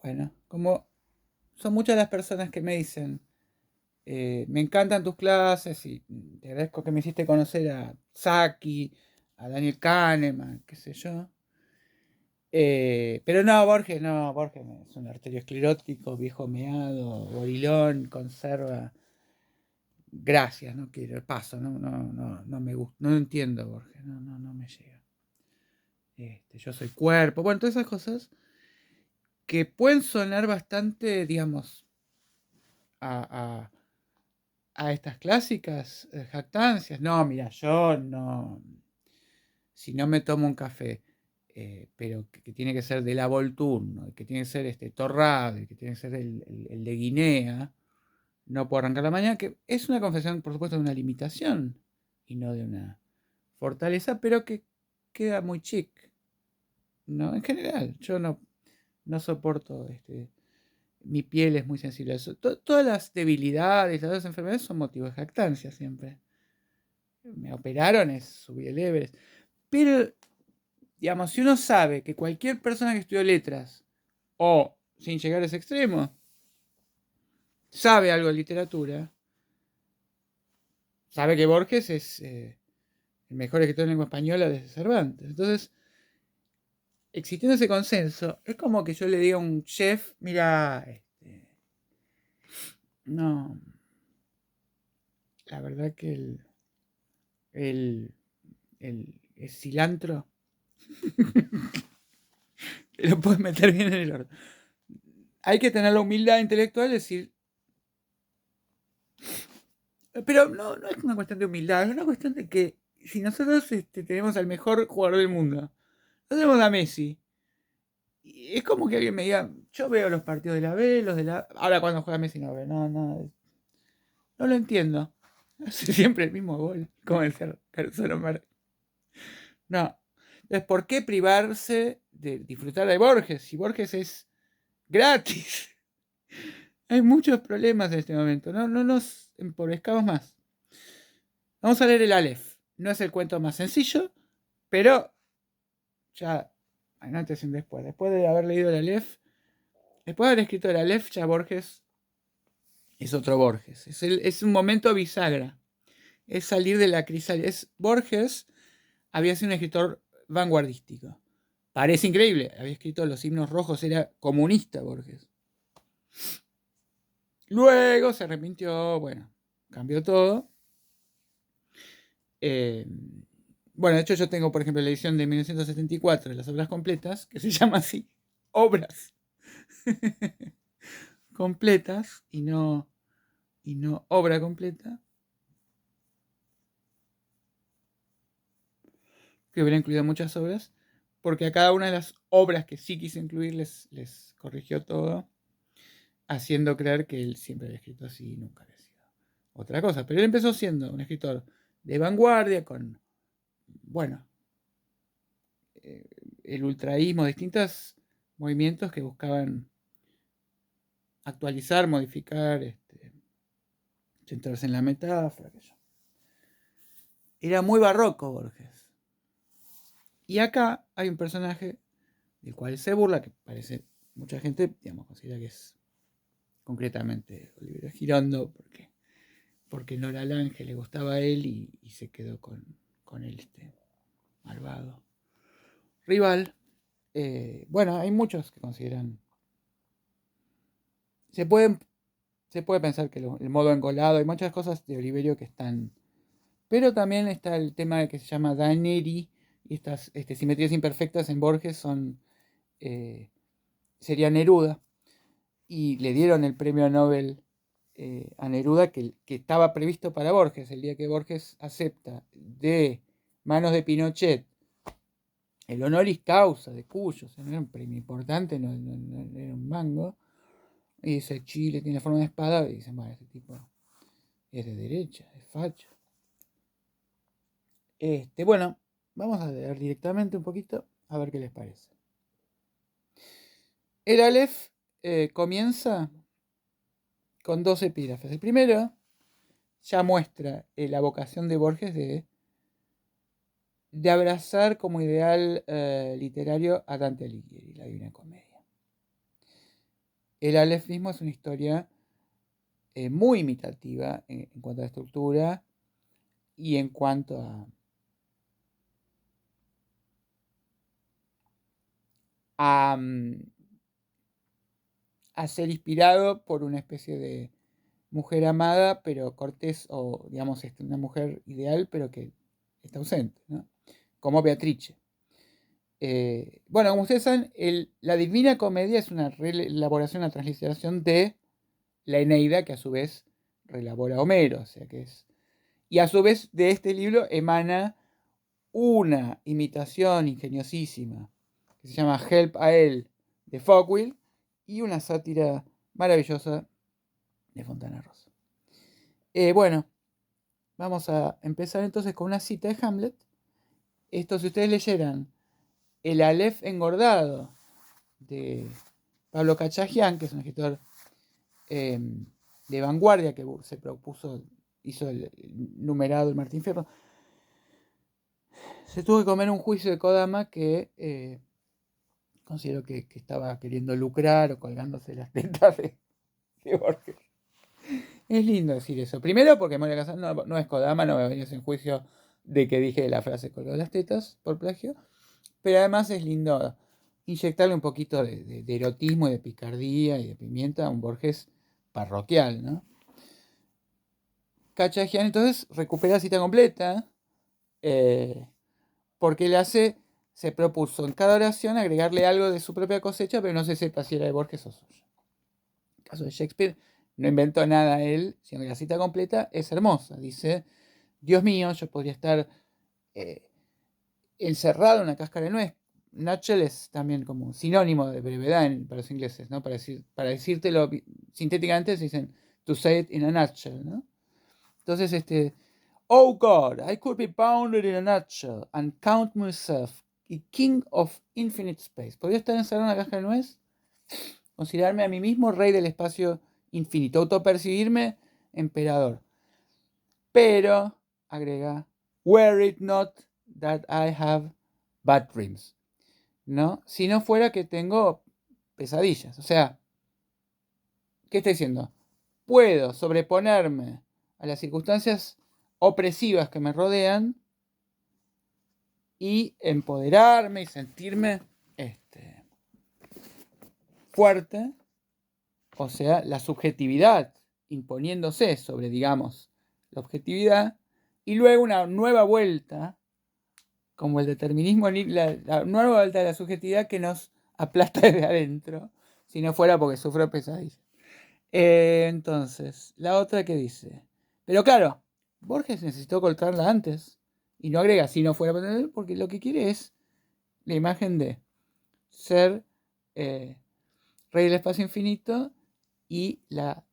Bueno, como son muchas las personas que me dicen, me encantan tus clases y te agradezco que me hiciste conocer a Saki, a Daniel Kahneman, qué sé yo. Pero no, Borges es un arteriosclerótico, viejo meado, gorilón, conserva. Gracias, no quiero, paso, no me gusta, no entiendo, Borges, no me llega. Yo soy cuerpo, bueno, todas esas cosas que pueden sonar bastante, digamos, a, a estas clásicas jactancias. No, mira, yo no, si no me tomo un café, pero que tiene que ser de la Volturno, que tiene que ser Torrado, que tiene que ser el de Guinea, no puedo arrancar la mañana, que es una confesión, por supuesto, de una limitación y no de una fortaleza, pero que queda muy chic, ¿no? En general, yo no soporto, mi piel es muy sensible a eso. Todas las debilidades, todas las enfermedades son motivos de jactancia siempre. Me operaron, es subir el Everest. Pero, digamos, si uno sabe que cualquier persona que estudió letras, o sin llegar a ese extremo, sabe algo de literatura, sabe que Borges es el mejor escritor en lengua española desde Cervantes. Entonces, existiendo ese consenso, es como que yo le diga a un chef, mira, no, la verdad que el, el cilantro lo puedes meter bien en el horno. Hay que tener la humildad intelectual de decir, pero no es una cuestión de humildad, es una cuestión de que si nosotros tenemos al mejor jugador del mundo, no tenemos a Messi, y es como que alguien me diga, yo veo los partidos de la B, los de la... Ahora cuando juega Messi no veo, no lo entiendo. Hace siempre el mismo gol, como el Carzano Mar. No. Entonces, ¿por qué privarse de disfrutar de Borges? Si Borges es gratis. Hay muchos problemas en este momento. No nos empobrezcamos más. Vamos a leer el Aleph. No es el cuento más sencillo, pero ya hay un antes y un después. Después de haber leído el Aleph, después de haber escrito el Aleph, ya Borges es otro Borges. Es un momento bisagra. Es salir de la crisálida. Borges había sido un escritor vanguardístico. Parece increíble. Había escrito los himnos rojos, era comunista Borges. Luego se arrepintió, bueno, cambió todo. Eh, bueno, de hecho yo tengo, por ejemplo, la edición de 1974 de las obras completas, que se llama así, obras completas y no obra completa, que hubiera incluido muchas obras, porque a cada una de las obras que sí quise incluir les corrigió todo, haciendo creer que él siempre había escrito así y nunca había sido otra cosa. Pero él empezó siendo un escritor de vanguardia, con, bueno, el ultraísmo, distintos movimientos que buscaban actualizar, modificar, centrarse en la metáfora. Era muy barroco Borges. Y acá hay un personaje del cual se burla, que parece mucha gente, digamos, considera que es concretamente Oliverio Girondo, porque Nora Lange le gustaba a él y se quedó con él, malvado rival. Bueno, hay muchos que consideran. Se, pueden, se puede pensar que el modo engolado, hay muchas cosas de Oliverio que están. Pero también está el tema de que se llama Daneri, y estas simetrías imperfectas en Borges son. Sería Neruda. Y le dieron el premio Nobel a Neruda que estaba previsto para Borges. El día que Borges acepta de manos de Pinochet el honoris causa de Cuyo, o sea, no era un premio importante, no era un mango, y dice Chile tiene forma de espada, y dicen, bueno, este tipo es de derecha, es facho. Bueno, vamos a leer directamente un poquito, a ver qué les parece. El Aleph comienza con dos epígrafes. El primero ya muestra la vocación de Borges de abrazar como ideal literario a Dante Alighieri, la Divina Comedia. El Aleph mismo es una historia muy imitativa en cuanto a estructura y en cuanto a, a ser inspirado por una especie de mujer amada, pero cortés, o digamos, una mujer ideal, pero que está ausente, ¿no? Como Beatrice. Bueno, como ustedes saben, la Divina Comedia es una reelaboración, una transliteración de la Eneida, que a su vez reelabora Homero, o sea que es. Y a su vez de este libro emana una imitación ingeniosísima que se llama Help a él de Fogwill y una sátira maravillosa de Fontana Rosa. Bueno, vamos a empezar entonces con una cita de Hamlet. Esto, si ustedes leyeran El Aleph engordado de Pablo Cachajian, que es un escritor de vanguardia que se propuso, hizo el numerado del Martín Fierro, se tuvo que comer un juicio de Kodama que considero que estaba queriendo lucrar o colgándose las tetas de Borges. Es lindo decir eso. Primero porque Moria Kazan no es Kodama, no me venís en juicio de que dije la frase colgó las tetas por plagio. Pero además es lindo inyectarle un poquito de erotismo y de picardía y de pimienta a un Borges parroquial, ¿no? Cachajian entonces recupera la cita completa porque se propuso en cada oración agregarle algo de su propia cosecha, pero no se sepa si era de Borges o suyo. En el caso de Shakespeare, no inventó nada él, sino que la cita completa es hermosa. Dice, Dios mío, yo podría estar encerrado en una cáscara de nuez. Nutshell es también como un sinónimo de brevedad para los ingleses, ¿no? Para decírtelo sintéticamente se dicen to say it in a nutshell, ¿no? Entonces, oh God, I could be bounded in a nutshell and count myself the king of infinite space. ¿Podría estar encerrado en una caja de nuez? Considerarme a mí mismo rey del espacio infinito, autopercibirme emperador. Pero, agrega, were it not that I have bad dreams, ¿no? Si no fuera que tengo pesadillas. O sea, ¿qué está diciendo? Puedo sobreponerme a las circunstancias opresivas que me rodean y empoderarme y sentirme fuerte, o sea, la subjetividad imponiéndose sobre, digamos, la objetividad, y luego una nueva vuelta, como el determinismo, la nueva vuelta de la subjetividad que nos aplasta desde adentro, si no fuera porque sufro pesadillas. Entonces, la otra que dice, pero claro, Borges necesitó cortarla antes, y no agrega si no fuera porque lo que quiere es la imagen de ser rey del espacio infinito y la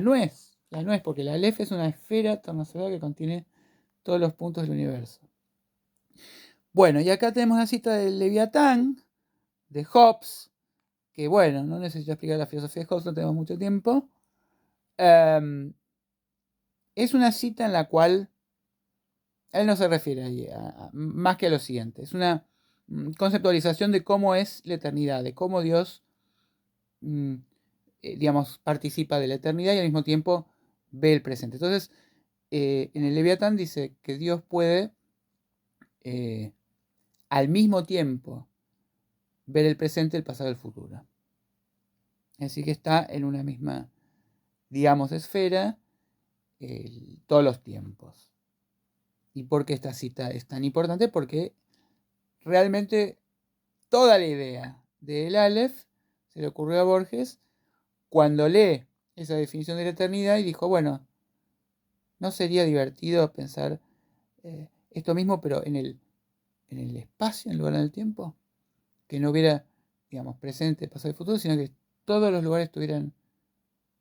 nuez, porque la Aleph es una esfera tornasolada que contiene todos los puntos del universo. Bueno, y acá tenemos la cita del Leviatán, de Hobbes, que bueno, no necesito explicar la filosofía de Hobbes, no tenemos mucho tiempo. Es una cita en la cual él no se refiere ahí más que a lo siguiente. Es una conceptualización de cómo es la eternidad, de cómo Dios, digamos, participa de la eternidad y al mismo tiempo ve el presente. Entonces, en el Leviatán dice que Dios puede al mismo tiempo ver el presente, el pasado y el futuro. Así que está en una misma, digamos, esfera todos los tiempos. ¿Y por qué esta cita es tan importante? Porque realmente toda la idea del Aleph se le ocurrió a Borges cuando lee esa definición de la eternidad y dijo, bueno, ¿no sería divertido pensar esto mismo, pero en el espacio, en lugar del tiempo? Que no hubiera, digamos, presente, pasado y futuro, sino que todos los lugares estuvieran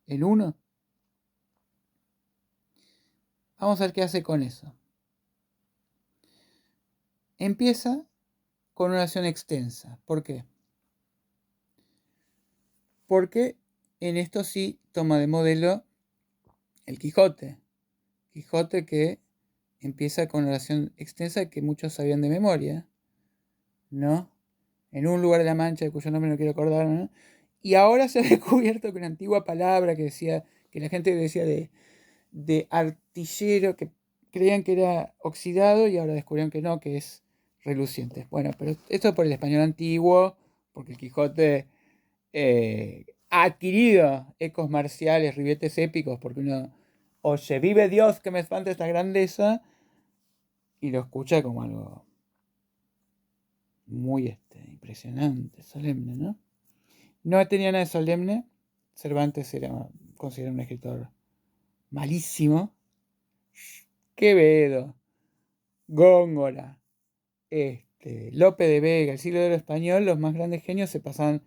en uno. Vamos a ver qué hace con eso. Empieza con una oración extensa. ¿Por qué? Porque en esto sí toma de modelo el Quijote. Quijote que empieza con una oración extensa que muchos sabían de memoria, ¿no? En un lugar de la Mancha, de cuyo nombre no quiero acordar, ¿no? Y ahora se ha descubierto que una antigua palabra que decía, que la gente decía de artillero, que creían que era oxidado y ahora descubrieron que no, que es reluciente. Bueno, pero esto por el español antiguo, porque el Quijote ha adquirido ecos marciales, ribetes épicos, porque uno oye, vive Dios que me espanta esta grandeza, y lo escucha como algo muy impresionante, solemne, ¿no? No tenía nada de solemne. Cervantes era considerado un escritor malísimo. Quevedo, Góngora, Lope de Vega, el siglo de oro español, los más grandes genios se pasaban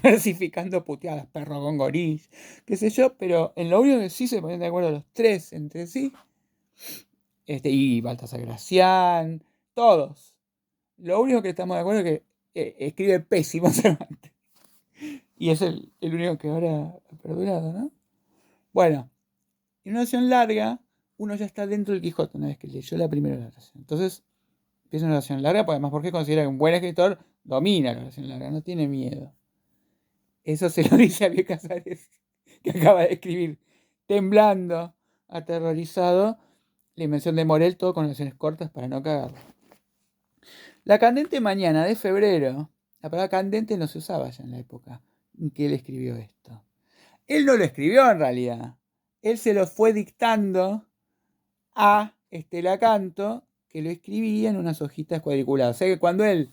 versificando puteadas, perro gongorís, qué sé yo, pero en lo único que sí se ponen de acuerdo los tres entre sí, y Baltasar Gracián, todos. Lo único que estamos de acuerdo es que escribe pésimo Cervantes. Y es el único que ahora ha perdurado, ¿no? Bueno, en una oración larga, uno ya está dentro del Quijote una vez que leyó la primera oración. Entonces, empieza una oración larga, porque además Borges considera que un buen escritor domina la oración larga, no tiene miedo. Eso se lo dice a Bioy Casares, que acaba de escribir, temblando, aterrorizado, la invención de Morel, todo con oraciones cortas para no cagarlo. La candente mañana de febrero, la palabra candente no se usaba ya en la época en que él escribió esto. Él no lo escribió en realidad. Él se lo fue dictando a Estela Canto, que lo escribía en unas hojitas cuadriculadas. O sea que cuando él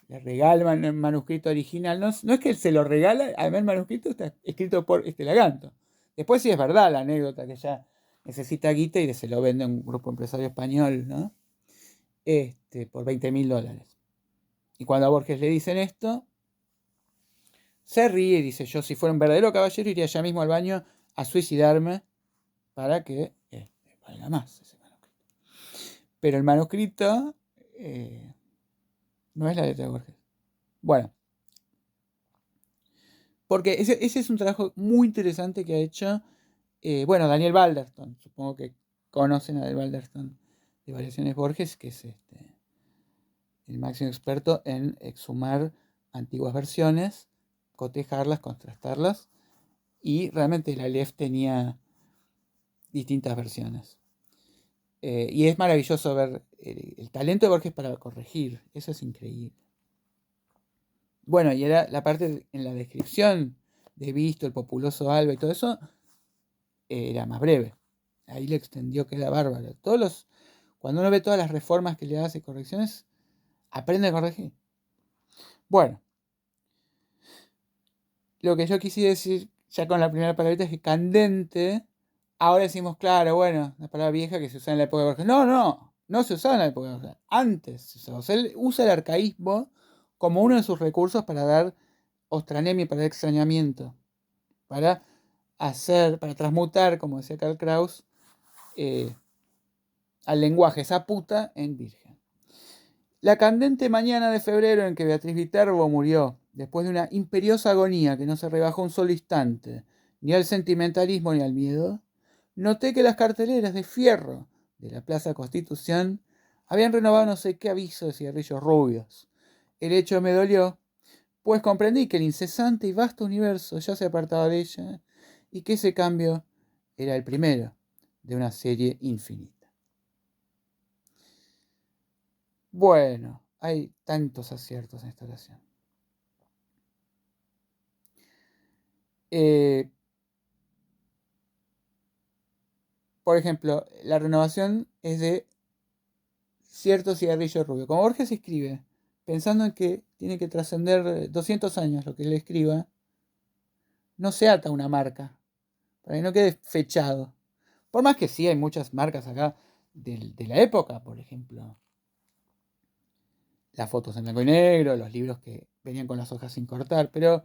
le regala el manuscrito original, no es que él se lo regala, además el manuscrito está escrito por Estela Canto. Después sí es verdad la anécdota que ya necesita guita y se lo vende a un grupo empresario español, ¿no? Por $20.000. Y cuando a Borges le dicen esto, se ríe y dice, yo si fuera un verdadero caballero iría ya mismo al baño a suicidarme para que valga más ese manuscrito. Pero el manuscrito no es la letra de Borges. Bueno, porque ese es un trabajo muy interesante que ha hecho, Daniel Balderston. Supongo que conocen a Daniel Balderston de Variaciones Borges, que es el máximo experto en exhumar antiguas versiones, cotejarlas, contrastarlas, y realmente la Aleph tenía distintas versiones. Y es maravilloso ver el talento de Borges para corregir, eso es increíble. Bueno, y era la parte en la descripción de Visto, el populoso Alba y todo eso, era más breve. Ahí le extendió, queda bárbaro. Cuando uno ve todas las reformas que le hace, correcciones, aprende a corregir. Bueno, lo que yo quise decir ya con la primera palabrita es que candente, ahora decimos, claro, bueno, una palabra vieja que se usaba en la época de Borges. No se usaba en la época de Borges. Antes se usaba. O sea, él usa el arcaísmo como uno de sus recursos para dar ostranemia, para dar extrañamiento, para transmutar, como decía Karl Kraus, al lenguaje, esa puta, en virgen. La candente mañana de febrero en que Beatriz Viterbo murió, después de una imperiosa agonía que no se rebajó un solo instante, ni al sentimentalismo ni al miedo, noté que las carteleras de fierro de la Plaza Constitución habían renovado no sé qué aviso de cigarrillos rubios. El hecho me dolió, pues comprendí que el incesante y vasto universo ya se apartaba de ella y que ese cambio era el primero de una serie infinita. Bueno, hay tantos aciertos en esta oración. Por ejemplo, la renovación es de cierto cigarrillo rubio. Como Borges escribe, pensando en que tiene que trascender 200 años lo que él escriba, no se ata una marca, para que no quede fechado. Por más que sí hay muchas marcas acá de la época, por ejemplo, las fotos en blanco y negro, los libros que venían con las hojas sin cortar, pero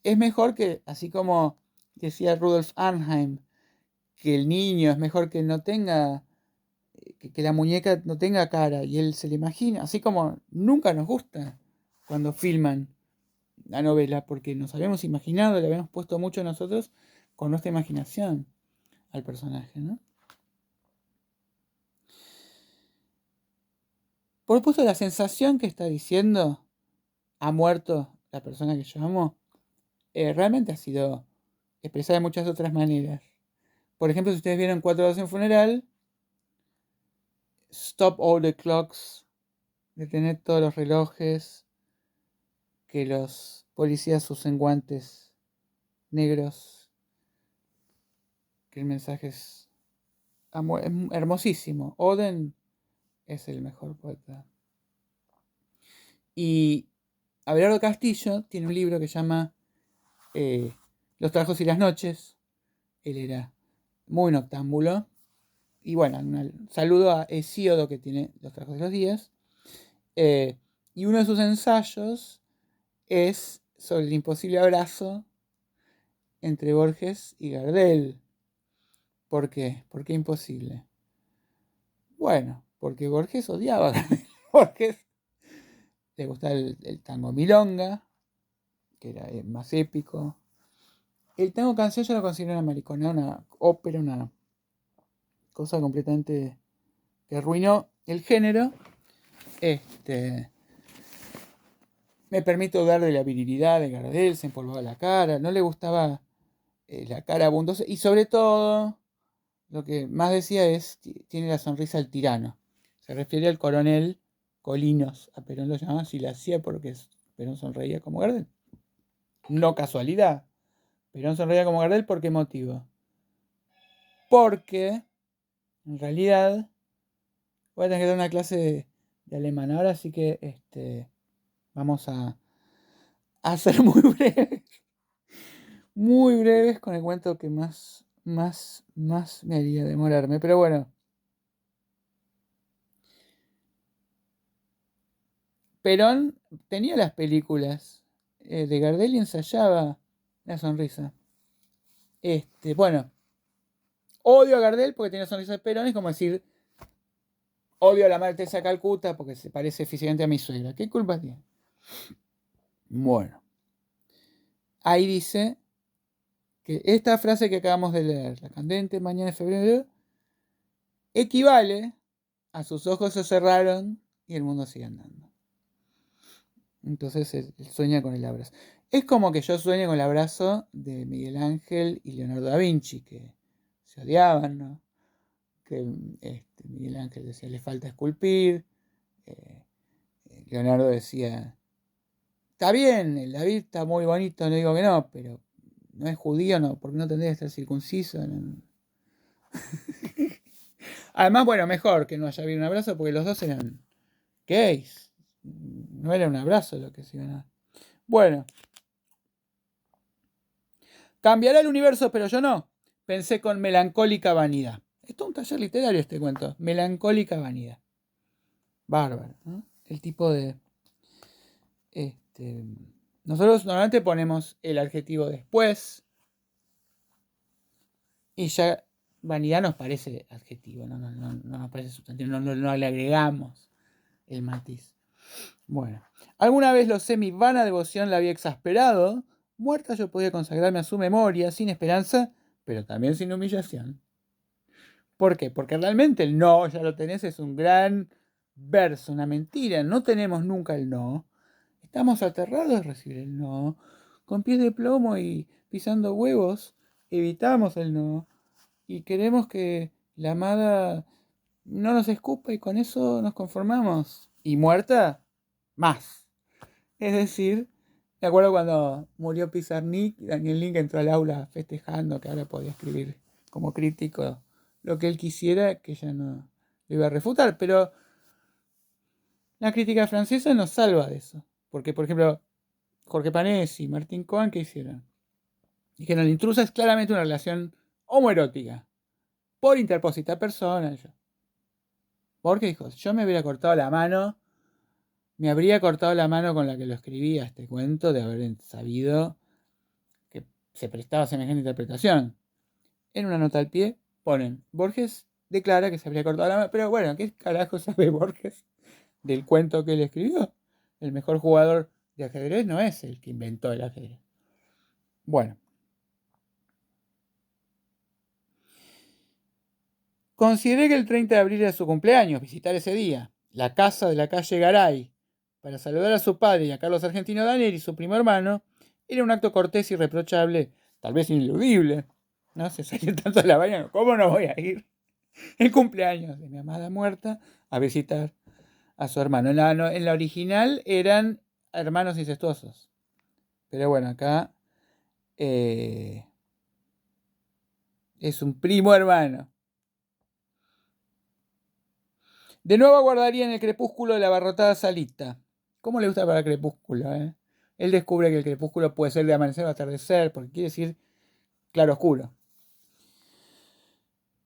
es mejor que, así como decía Rudolf Arnheim, que el niño es mejor que no tenga, que la muñeca no tenga cara y él se le imagina, así como nunca nos gusta cuando filman la novela, porque nos habíamos imaginado, le habíamos puesto mucho nosotros con nuestra imaginación al personaje, ¿no? Por supuesto, la sensación que está diciendo ha muerto la persona que yo amo, realmente ha sido expresada de muchas otras maneras. Por ejemplo, si ustedes vieron 4 horas en funeral, Stop All the Clocks, detener todos los relojes, que los policías usen guantes negros, que el mensaje es hermosísimo. Oden es el mejor poeta. Y Abelardo Castillo tiene un libro que se llama Los trabajos y las noches. Él era muy noctámbulo. Y bueno, un saludo a Hesíodo, que tiene Los trabajos y los días. Y uno de sus ensayos es sobre el imposible abrazo entre Borges y Gardel. ¿Por qué? ¿Por qué imposible? Bueno, porque Borges odiaba a Gardel. Borges le gustaba el tango milonga, que era más épico. El tango canción yo lo considero una mariconada, una ópera, una cosa completamente que arruinó el género. Me permito dudar de la virilidad de Gardel, se empolvaba la cara, no le gustaba la cara abundosa, y sobre todo, lo que más decía es, tiene la sonrisa del tirano. Se refiere al coronel Colinos, a Perón lo llamaban, si le hacía porque Perón sonreía como Gardel. No casualidad. Perón sonreía como Gardel, ¿por qué motivo? Porque, en realidad, voy a tener que dar una clase de alemán ahora, así que vamos a ser muy breves con el cuento que más me haría demorarme. Pero bueno, Perón tenía las películas de Gardel y ensayaba la sonrisa. Bueno, odio a Gardel porque tiene la sonrisa de Perón, es como decir, odio a la Madre Teresa de Calcuta porque se parece físicamente a mi suegra. ¿Qué culpa tiene? Bueno, ahí dice que esta frase que acabamos de leer, la candente mañana de febrero, equivale a sus ojos se cerraron y el mundo sigue andando. Entonces él sueña con el abrazo. Es como que yo sueño con el abrazo de Miguel Ángel y Leonardo da Vinci, que se odiaban, ¿no? Que Miguel Ángel decía, le falta esculpir. Leonardo decía, está bien, el David está muy bonito, no digo que no, pero no es judío, no, porque no tendría que estar circunciso. No. Además, bueno, mejor que no haya habido un abrazo, porque los dos eran gays. No era un abrazo lo que se iban a... Bueno. Cambiará el universo, pero yo no. Pensé con melancólica vanidad. Esto es un taller literario este cuento. Melancólica vanidad. Bárbaro, ¿no? El tipo de... Nosotros normalmente ponemos el adjetivo después y ya vanidad nos parece adjetivo, no nos parece sustantivo, no le agregamos el matiz. Bueno, alguna vez lo sé, mi vana devoción la había exasperado. Muerta yo podía consagrarme a su memoria, sin esperanza, pero también sin humillación. ¿Por qué? Porque realmente el no, ya lo tenés, es un gran verso, una mentira. No tenemos nunca el no. Estamos aterrados de recibir el no. Con pies de plomo y pisando huevos, evitamos el no. Y queremos que la amada no nos escupa y con eso nos conformamos. Y muerta, más. Es decir, me acuerdo cuando murió Pizarnik, Daniel Link entró al aula festejando que ahora podía escribir como crítico lo que él quisiera, que ya no lo iba a refutar, pero la crítica francesa nos salva de eso. Porque, por ejemplo, Jorge Panesi y Martín Cohen, ¿qué hicieron? Dijeron, la intrusa es claramente una relación homoerótica, por interpositar persona. Porque dijo, yo me hubiera cortado la mano, me habría cortado la mano con la que lo escribía este cuento, de haber sabido que se prestaba semejante interpretación. En una nota al pie ponen, Borges declara que se habría cortado la mano, pero bueno, ¿qué carajo sabe Borges del cuento que él escribió? El mejor jugador de ajedrez no es el que inventó el ajedrez. Bueno. Consideré que el 30 de abril era su cumpleaños, visitar ese día, la casa de la calle Garay, para saludar a su padre y a Carlos Argentino Daneri, su primo hermano, era un acto cortés, irreprochable, tal vez ineludible. ¿No? Se salió tanto de la baña, ¿cómo no voy a ir el cumpleaños de mi amada muerta a visitar a su hermano? En la original eran hermanos incestuosos. Pero bueno, acá es un primo hermano. De nuevo aguardaría en el crepúsculo de la abarrotada salita. ¿Cómo le gusta para el crepúsculo? Él descubre que el crepúsculo puede ser de amanecer o atardecer, porque quiere decir claro oscuro.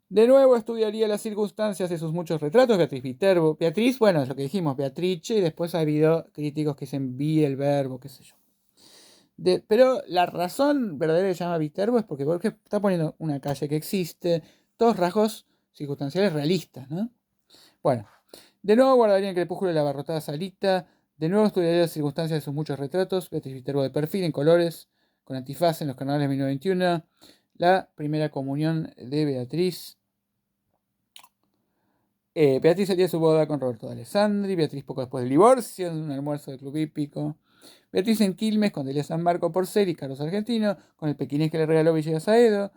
De nuevo estudiaría las circunstancias de sus muchos retratos, Beatriz Viterbo. Beatriz, bueno, es lo que dijimos, Beatrice, y después ha habido críticos que se envíe el verbo, qué sé yo. Pero la razón verdadera que se llama Viterbo es porque Borges está poniendo una calle que existe, todos rasgos circunstanciales realistas, ¿no? Bueno, de nuevo guardaría en el crepúsculo de la abarrotada salita, de nuevo estudiaría las circunstancias de sus muchos retratos, Beatriz Viterbo de perfil, en colores, con antifaz en los carnavales de 1921, la primera comunión de Beatriz. Beatriz sería su boda con Roberto de Alessandri, Beatriz poco después del divorcio, en un almuerzo de club hípico, Beatriz en Quilmes con Delia San Marco por ser y Carlos Argentino, con el pequinés que le regaló Villegas Aedo,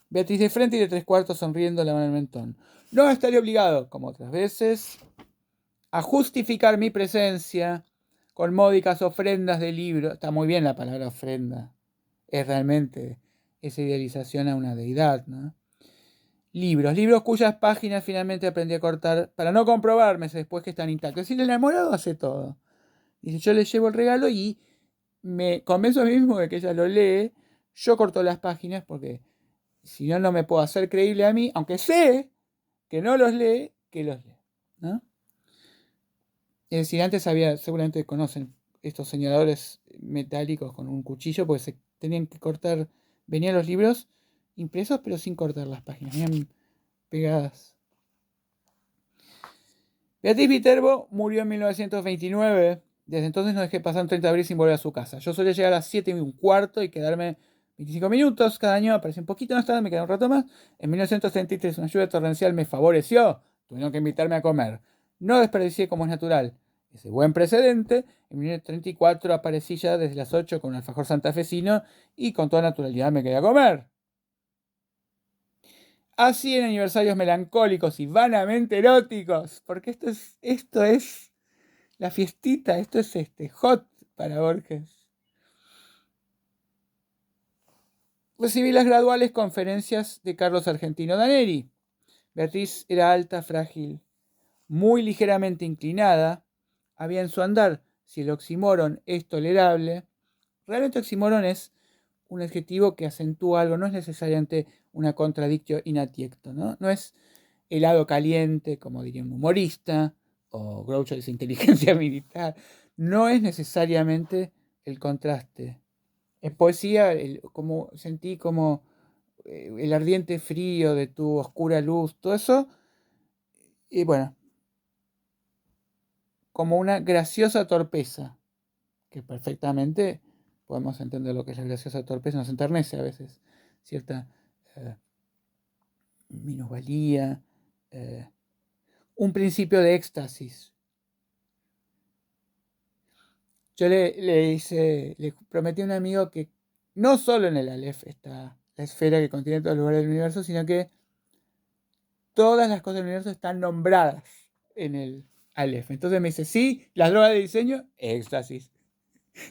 Beatriz de frente y de tres cuartos sonriendo la mano al mentón. No estaría obligado, como otras veces, a justificar mi presencia con módicas ofrendas de libro. Está muy bien la palabra ofrenda. Es realmente esa idealización a una deidad, ¿no? Libros cuyas páginas finalmente aprendí a cortar para no comprobarme después que están intactos. Es decir, el enamorado hace todo. Dice, yo le llevo el regalo y me convenzo a mí mismo de que ella lo lee. Yo corto las páginas porque si no, no me puedo hacer creíble a mí, aunque sé que no los lee, que los lee, ¿no? Es decir, antes había, seguramente conocen estos señaladores metálicos con un cuchillo, porque se tenían que cortar, venían los libros impresos pero sin cortar las páginas, venían pegadas. Beatriz Viterbo murió en 1929. Desde entonces no dejé pasar un 30 de abril sin volver a su casa. Yo solía llegar a las 7:15 y quedarme 25 minutos. Cada año aparecía un poquito más tarde, me quedé un rato más. En 1933 una lluvia torrencial me favoreció. Tuvieron que invitarme a comer. No desperdicié como es natural ese buen precedente. En 1934 aparecí ya desde las 8 con un alfajor santafesino y con toda naturalidad me quedé a comer. Así en aniversarios melancólicos y vanamente eróticos, porque esto es la fiestita, esto es hot para Borges. Recibí las graduales conferencias de Carlos Argentino Daneri. Beatriz era alta, frágil, muy ligeramente inclinada. Había en su andar, si el oxímoron es tolerable, realmente oxímoron es un adjetivo que acentúa algo, no es necesariamente una contradictio in adjecto, ¿no? No es helado caliente, como diría un humorista, o Groucho dice inteligencia militar. No es necesariamente el contraste. En poesía, como sentí como el ardiente frío de tu oscura luz, todo eso, y bueno, como una graciosa torpeza, que perfectamente podemos entender lo que es la graciosa torpeza, nos enternece a veces cierta minusvalía, un principio de éxtasis. Yo le prometí a un amigo que no solo en el Aleph está la esfera que contiene todos los lugares del universo, sino que todas las cosas del universo están nombradas en el Aleph. Entonces me dice, sí, las drogas de diseño, éxtasis.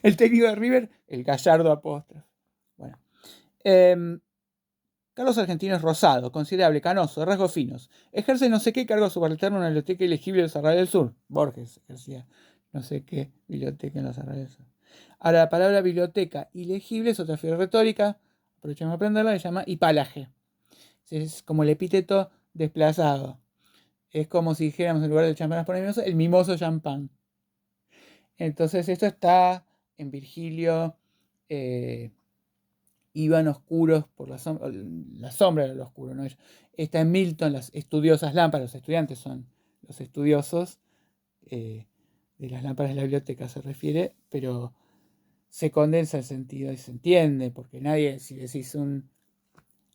El técnico de River, el gallardo apóstrofe. Bueno. Carlos Argentino es rosado, considerable, canoso, de rasgos finos. Ejerce no sé qué cargo subalterno en la biblioteca ilegible de los Arrayales del Sur. Borges ejercía no sé qué biblioteca en los Arrayales del Sur. Ahora, la palabra biblioteca ilegible es otra figura retórica. Aprovechemos a aprenderla, se llama hipalaje. Es como el epíteto desplazado. Es como si dijéramos en lugar del champán por mimoso, el mimoso champán. Entonces, esto está en Virgilio. Iban oscuros por la sombra era lo oscuro, ¿no? Está en Milton, las estudiosas lámparas, los estudiantes son los estudiosos de las lámparas de la biblioteca se refiere, pero se condensa el sentido y se entiende, porque nadie, si decís un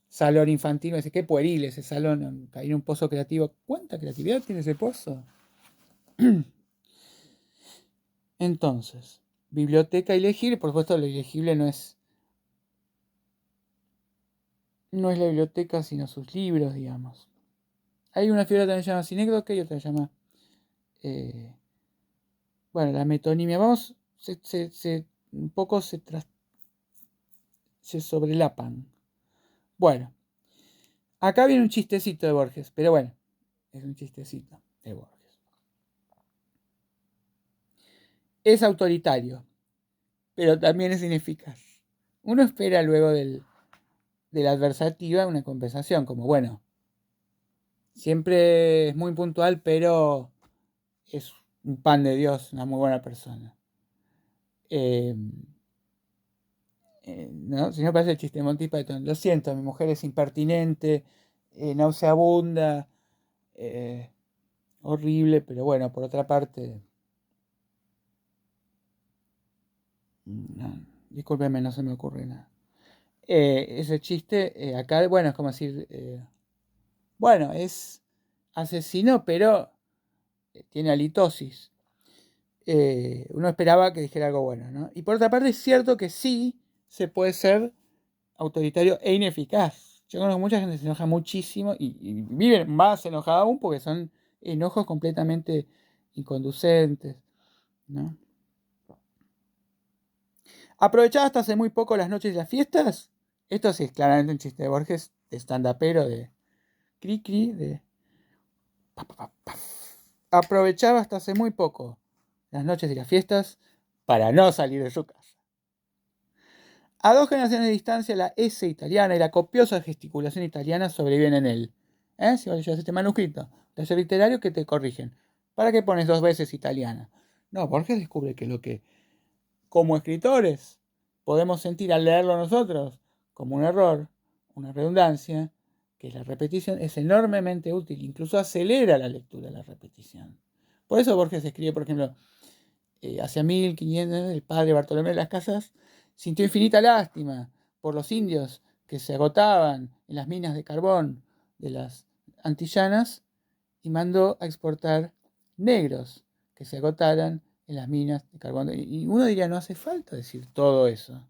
salón infantil, me dice, qué pueril ese salón, caer en un pozo creativo. ¿Cuánta creatividad tiene ese pozo? Entonces, biblioteca ilegible, por supuesto lo ilegible no es la biblioteca, sino sus libros, digamos. Hay una figura que también se llama sinécdoque y otra se llama, bueno, la metonimia. Vamos, un poco se sobrelapan. Bueno, acá viene un chistecito de Borges, pero bueno, es un chistecito de Borges. Es autoritario, pero también es ineficaz. Uno espera luego de la adversativa una compensación, como bueno, siempre es muy puntual, pero es un pan de Dios, una muy buena persona. ¿No? Si no parece el chiste de Monty Python. Lo siento, mi mujer es impertinente, nauseabunda, horrible, pero bueno, por otra parte, no, discúlpeme, no se me ocurre nada. Ese chiste, acá, bueno, es como decir, bueno, es asesino, pero tiene halitosis. Uno esperaba que dijera algo bueno, ¿no? Y por otra parte, es cierto que sí se puede ser autoritario e ineficaz. Yo conozco mucha gente que se enoja muchísimo y viven más enojados aún porque son enojos completamente inconducentes, ¿no? Aprovechaba hasta hace muy poco las noches y las fiestas. Esto sí es claramente un chiste de Borges, de stand-upero, de cri-cri, de pa, pa, pa, pa. Aprovechaba hasta hace muy poco las noches y las fiestas para no salir de su casa. A 2 generaciones de distancia, la S italiana y la copiosa gesticulación italiana sobreviven en él. Si vos llevas este manuscrito, taller literario que te corrigen. ¿Para qué pones 2 veces italiana? No, Borges descubre que lo que, como escritores, podemos sentir al leerlo nosotros como un error, una redundancia, que es la repetición, es enormemente útil, incluso acelera la lectura de la repetición. Por eso Borges escribe, por ejemplo, hacia 1500, el padre Bartolomé de las Casas sintió infinita lástima por los indios que se agotaban en las minas de carbón de las antillanas y mandó a exportar negros que se agotaran en las minas de carbón. Y uno diría, no hace falta decir todo eso.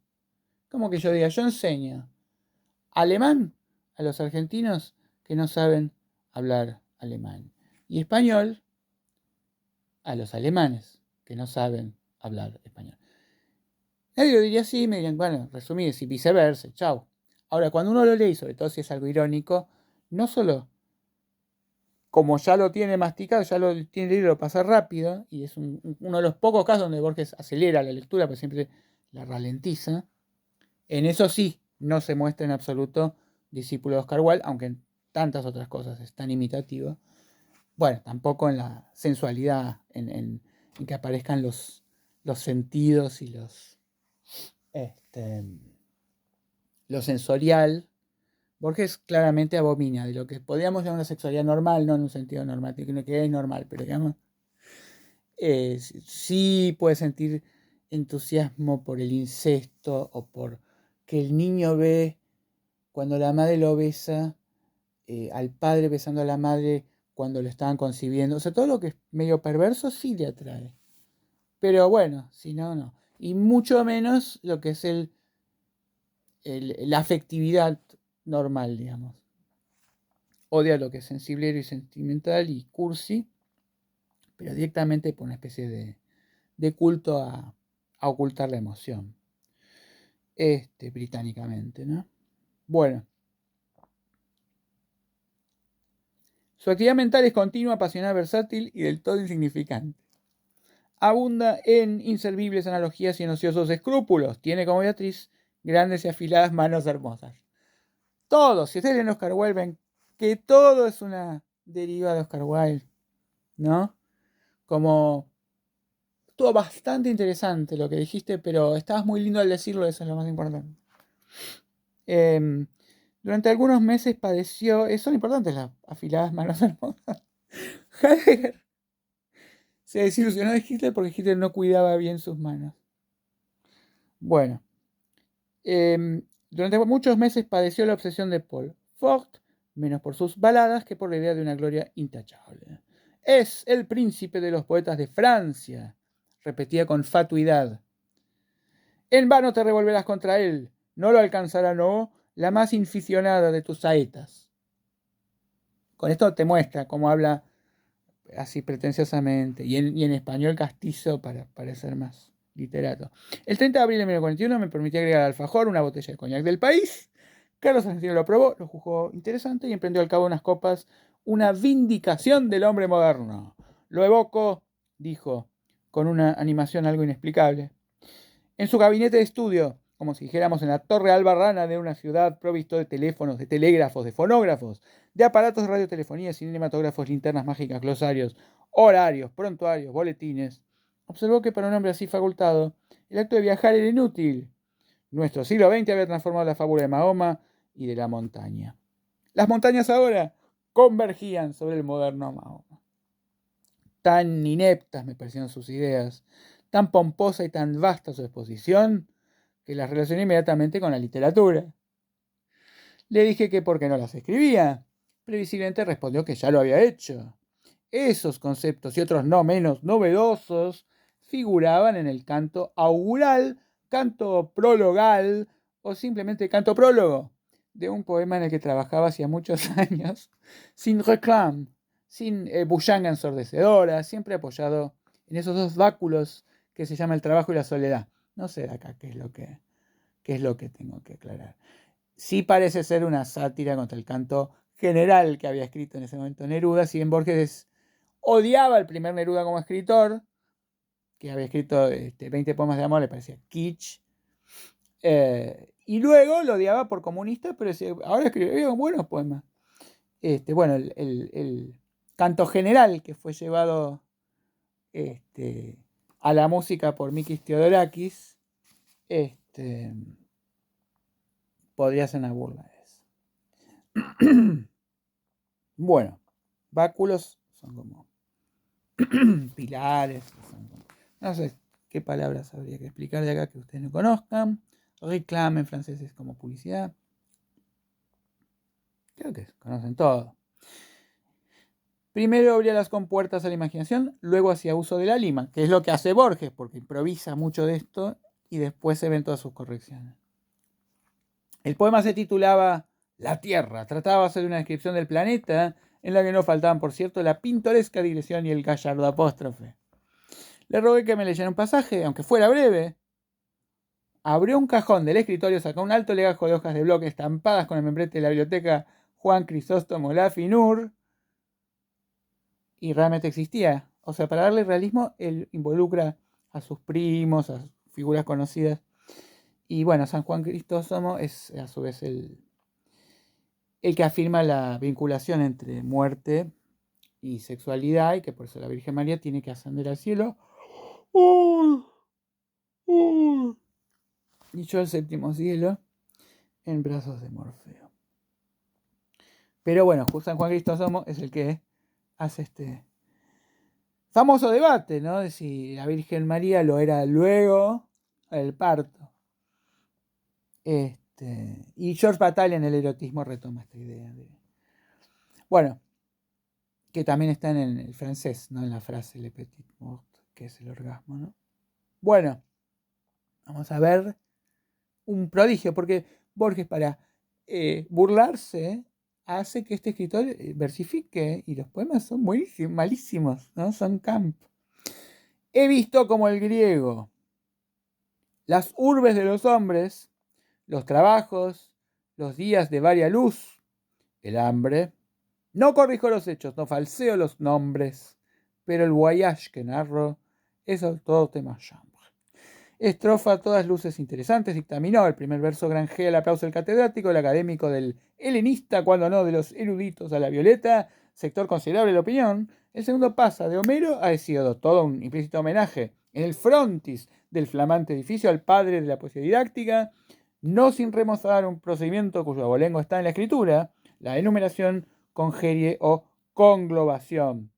Como que yo diga, yo enseño alemán a los argentinos que no saben hablar alemán y español a los alemanes que no saben hablar español. Nadie lo diría así, me dirían, bueno, resumir, y viceversa, chau. Ahora, cuando uno lo lee, sobre todo si es algo irónico, no solo como ya lo tiene masticado, ya lo tiene leído, lo pasa rápido, y es uno de los pocos casos donde Borges acelera la lectura, pero siempre la ralentiza. En eso sí, no se muestra en absoluto discípulo de Oscar Wilde, aunque en tantas otras cosas es tan imitativo. Bueno, tampoco en la sensualidad, en que aparezcan los sentidos y lo sensorial. Borges claramente abomina de lo que podríamos llamar una sexualidad normal, no en un sentido normal, que es normal, pero digamos, sí puede sentir entusiasmo por el incesto o por que el niño ve cuando la madre lo besa, al padre besando a la madre cuando lo estaban concibiendo. O sea, todo lo que es medio perverso sí le atrae. Pero bueno, si no, no. Y mucho menos lo que es la afectividad normal, digamos. Odia lo que es sensible y sentimental y cursi, pero directamente por una especie de culto a ocultar la emoción. Británicamente, ¿no? Bueno. Su actividad mental es continua, apasionada, versátil y del todo insignificante. Abunda en inservibles analogías y en ociosos escrúpulos. Tiene como Beatriz grandes y afiladas manos hermosas. Todo, si ustedes leen Oscar Wilde, ven que todo es una deriva de Oscar Wilde, ¿no? Como todo bastante interesante lo que dijiste, pero estabas muy lindo al decirlo, eso es lo más importante. Durante algunos meses padeció, son importantes las afiladas manos hermosas. Heidegger se desilusionó de Hitler porque Hitler no cuidaba bien sus manos. Bueno, durante muchos meses padeció la obsesión de Paul Fort, menos por sus baladas que por la idea de una gloria intachable. Es el príncipe de los poetas de Francia, repetía con fatuidad. En vano te revolverás contra él, no lo alcanzará, no, la más inficionada de tus saetas. Con esto te muestra cómo habla así pretenciosamente, y en español castizo para parecer más literato. El 30 de abril de 1941 me permití agregar al alfajor una botella de coñac del país. Carlos Argentino lo probó, lo juzgó interesante y emprendió al cabo de unas copas una vindicación del hombre moderno. Lo evoco, dijo, con una animación algo inexplicable. En su gabinete de estudio, como si dijéramos en la Torre Albarrana de una ciudad provisto de teléfonos, de telégrafos, de fonógrafos, de aparatos de radiotelefonía, cinematógrafos, linternas mágicas, glosarios, horarios, prontuarios, boletines, observó que para un hombre así facultado, el acto de viajar era inútil. Nuestro siglo XX había transformado la fábula de Mahoma y de la montaña. Las montañas ahora convergían sobre el moderno Mahoma. Tan ineptas me parecieron sus ideas, tan pomposa y tan vasta su exposición, que las relacioné inmediatamente con la literatura. Le dije que por qué no las escribía. Previsiblemente respondió que ya lo había hecho. Esos conceptos y otros no menos novedosos figuraban en el canto augural, canto prologal o simplemente canto prólogo de un poema en el que trabajaba hacía muchos años, sin reclame, sin bullanga ensordecedora, siempre apoyado en esos dos báculos que se llama el trabajo y la soledad. No sé acá qué es lo que tengo que aclarar. Sí parece ser una sátira contra el canto general que había escrito en ese momento Neruda, si bien Borges odiaba al primer Neruda como escritor, que había escrito 20 poemas de amor, le parecía kitsch, y luego lo odiaba por comunista, pero ahora escribía buenos poemas. Bueno, el canto general que fue llevado a la música por Mikis Theodorakis, podría ser una burla de eso. Bueno, báculos son como pilares, son como, no sé qué palabras habría que explicar de acá que ustedes no conozcan. Reclame en francés es como publicidad. Creo que conocen todo. Primero abría las compuertas a la imaginación, luego hacía uso de la lima, que es lo que hace Borges, porque improvisa mucho de esto y después se ven todas sus correcciones. El poema se titulaba La Tierra, trataba de hacer una descripción del planeta, en la que no faltaban, por cierto, la pintoresca digresión y el gallardo apóstrofe. Le rogué que me leyera un pasaje, aunque fuera breve. Abrió un cajón del escritorio, sacó un alto legajo de hojas de bloque estampadas con el membrete de la biblioteca Juan Crisóstomo Lafinur, y realmente existía. O sea, para darle realismo, él involucra a sus primos, a figuras conocidas. Y bueno, San Juan Crisóstomo es a su vez el que afirma la vinculación entre muerte y sexualidad, y que por eso la Virgen María tiene que ascender al cielo. Y yo al séptimo cielo en brazos de Morfeo. Pero bueno, San Juan Crisóstomo es el que hace este famoso debate, ¿no? De si la Virgen María lo era luego del parto. Y George Bataille en el erotismo retoma esta idea. Bueno, que también está en el francés, no en la frase Le Petit Mort, que es el orgasmo, ¿no? Bueno, vamos a ver un prodigio, porque Borges para burlarse hace que este escritor versifique, y los poemas son buenísimos, malísimos, ¿no? Son camp. He visto como el griego las urbes de los hombres, los trabajos, los días de varia luz, el hambre. No corrijo los hechos, no falseo los nombres, pero el voyage que narro es todo tema chambre. Estrofa a todas luces interesantes, dictaminó. El primer verso granjea el aplauso del catedrático, el académico del helenista, cuando no de los eruditos a la violeta, sector considerable de la opinión. El segundo pasa de Homero a Hesíodo, todo un implícito homenaje en el frontis del flamante edificio al padre de la poesía didáctica, no sin remozar un procedimiento cuyo abolengo está en la escritura, la enumeración, congerie o conglobación.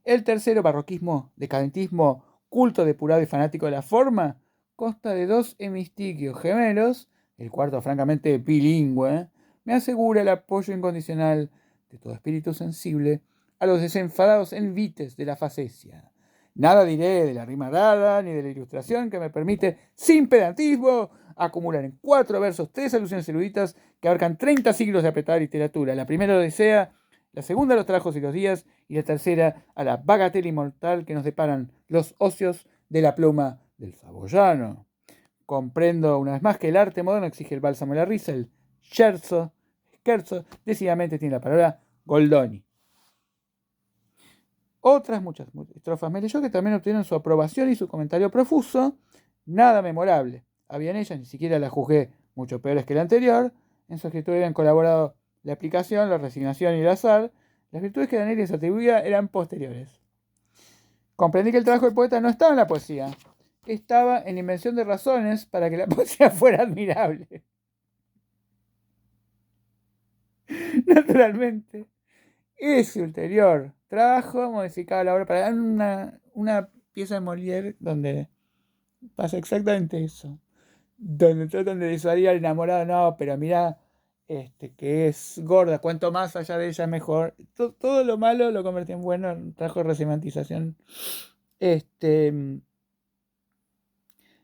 El tercero, barroquismo, decadentismo, culto depurado y fanático de la forma, consta de dos hemistiquios gemelos, el cuarto francamente bilingüe, me asegura el apoyo incondicional de todo espíritu sensible a los desenfadados envites de la facesia. Nada diré de la rima rara ni de la ilustración que me permite, sin pedantismo, acumular en 4 versos 3 alusiones eruditas que abarcan 30 siglos de apretada literatura. La primera Odisea, la segunda los trabajos y los días, y la tercera a la bagatela inmortal que nos deparan los ocios de la pluma del saboyano. Comprendo una vez más que el arte moderno exige el bálsamo de la risa, el scherzo, decididamente tiene la palabra Goldoni. Otras muchas estrofas me leyó que también obtuvieron su aprobación y su comentario profuso, nada memorable. Había en ellas, ni siquiera la juzgué mucho peores que la anterior. En su escritura habían colaborado la aplicación, la resignación y el azar. Las virtudes que Daniel les atribuía eran posteriores. Comprendí que el trabajo del poeta no estaba en la poesía, estaba en la invención de razones para que la poesía fuera admirable. Naturalmente, ese ulterior trabajo modificaba la obra para dar una pieza de Molière donde pasa exactamente eso. Donde tratan de disuadir al enamorado, no, pero mira, que es gorda, cuanto más allá de ella mejor. Todo lo malo lo convirtió en bueno, trajo resemantización.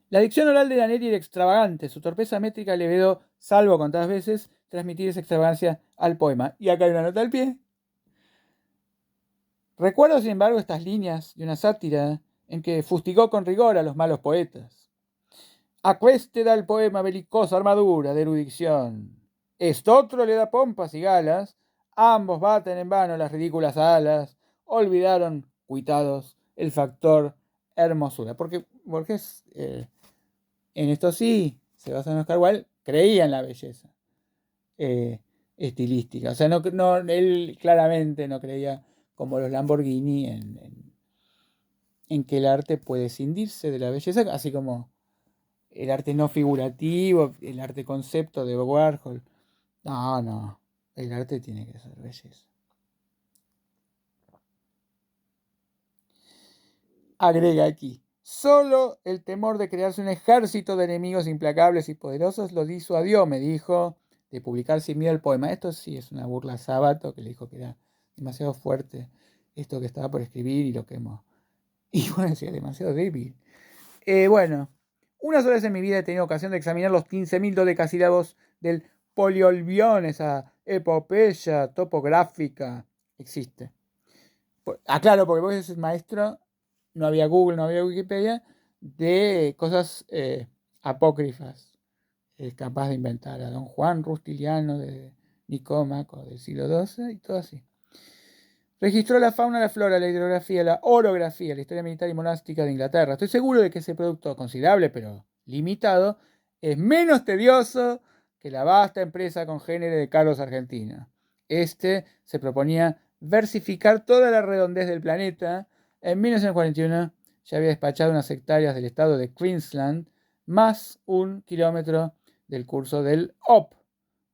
La dicción oral de Daneri era extravagante, su torpeza métrica le vedó, salvo contadas veces, transmitir esa extravagancia al poema. Y acá hay una nota al pie. Recuerdo, sin embargo, estas líneas de una sátira en que fustigó con rigor a los malos poetas. Acueste da el poema belicosa armadura de erudición. Estotro le da pompas y galas, ambos baten en vano las ridículas alas, olvidaron, cuitados, el factor hermosura. Porque Borges, en esto sí, se basa en Oscar Wilde, creía en la belleza estilística. O sea, él claramente no creía como los Lamborghini en que el arte puede escindirse de la belleza, así como el arte no figurativo, el arte concepto de Warhol. No, el arte tiene que ser belleza. Agrega aquí, solo el temor de crearse un ejército de enemigos implacables y poderosos lo disuadió, me dijo, de publicar sin miedo el poema. Esto sí es una burla a Sábato, que le dijo que era demasiado fuerte esto que estaba por escribir y lo quemó. Y bueno, decía, demasiado débil. Bueno, una sola vez en mi vida he tenido ocasión de examinar los 15.000 dodecasílabos del Poliolbión, esa epopeya topográfica. Existe. Claro, porque vos sos maestro, no había Google, no había Wikipedia, de cosas apócrifas. Es capaz de inventar a Don Juan Rustiliano de Nicómaco del siglo XII y todo así. Registró la fauna, la flora, la hidrografía, la orografía, la historia militar y monástica de Inglaterra. Estoy seguro de que ese producto considerable, pero limitado, es menos tedioso que la vasta empresa congénere de Carlos Argentina. Se proponía versificar toda la redondez del planeta. En 1941 ya había despachado unas hectáreas del estado de Queensland, más 1 kilómetro del curso del Ob,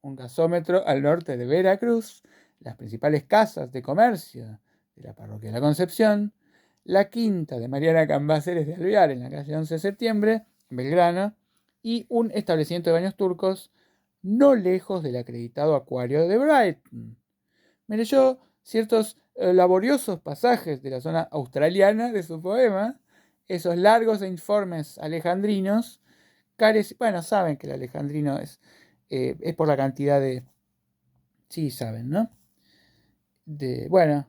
un gasómetro al norte de Veracruz, las principales casas de comercio de la parroquia de la Concepción, la quinta de Mariana Cambaceres de Alvear en la calle 11 de septiembre, en Belgrano, y un establecimiento de baños turcos no lejos del acreditado acuario de Brighton. Me leyó ciertos laboriosos pasajes de la zona australiana de su poema, esos largos e informes alejandrinos, bueno, saben que el alejandrino es por la cantidad de... Sí, saben, ¿no? Bueno,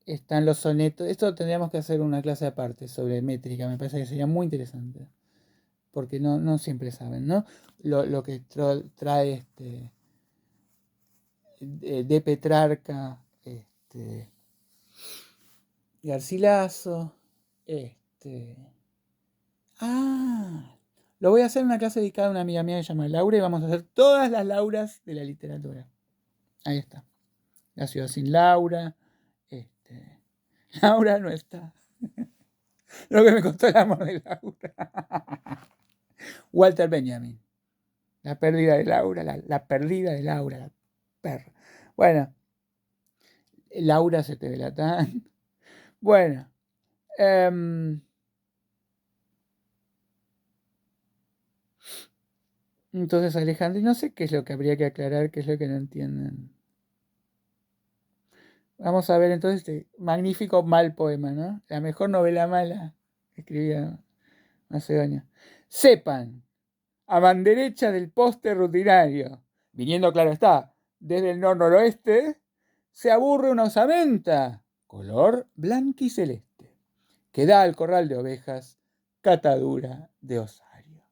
están los sonetos. Esto tendríamos que hacer una clase aparte sobre métrica, me parece que sería muy interesante. Porque no siempre saben, ¿no? Lo que trae de Petrarca, Garcilaso, lo voy a hacer en una clase dedicada a una amiga mía que se llama Laura y vamos a hacer todas las Lauras de la literatura. Ahí está. La ciudad sin Laura. Laura no está. Lo que me costó el amor de Laura. Walter Benjamin. La pérdida de Laura, la perdida de Laura, la perra. Bueno, Laura se te delatan. Bueno, entonces Alejandro, no sé qué es lo que habría que aclarar, qué es lo que no entienden. Vamos a ver entonces este magnífico mal poema, ¿no? La mejor novela mala que escribía Macedonio. Sepan, a banderecha del poste rutinario, viniendo, claro está, desde el noroeste, se aburre una osamenta, color blanquiceleste, que da al corral de ovejas catadura de osario.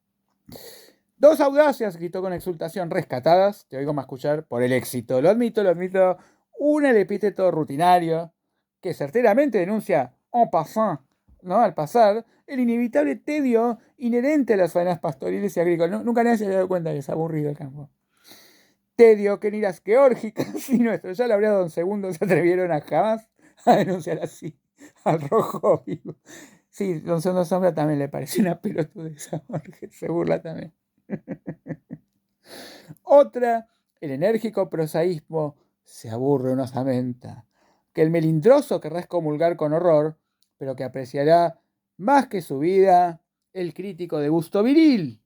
Dos audacias, gritó con exultación, rescatadas, te oigo mascullar, por el éxito. Lo admito, un el epíteto rutinario que certeramente denuncia en passant, ¿no? Al pasar, el inevitable tedio inherente a las faenas pastoriles y agrícolas. Nunca nadie se había dado cuenta que es aburrido el campo. Tedio que ni las geórgicas ni nuestros ya laureados don Segundo se atrevieron a jamás a denunciar así al rojo vivo. Sí, don Segundo Sombra también le parece una pelotudeza, porque se burla también. Otra, el enérgico prosaísmo se aburre una osamenta, que el melindroso querrá excomulgar con horror, pero que apreciará más que su vida el crítico de gusto viril.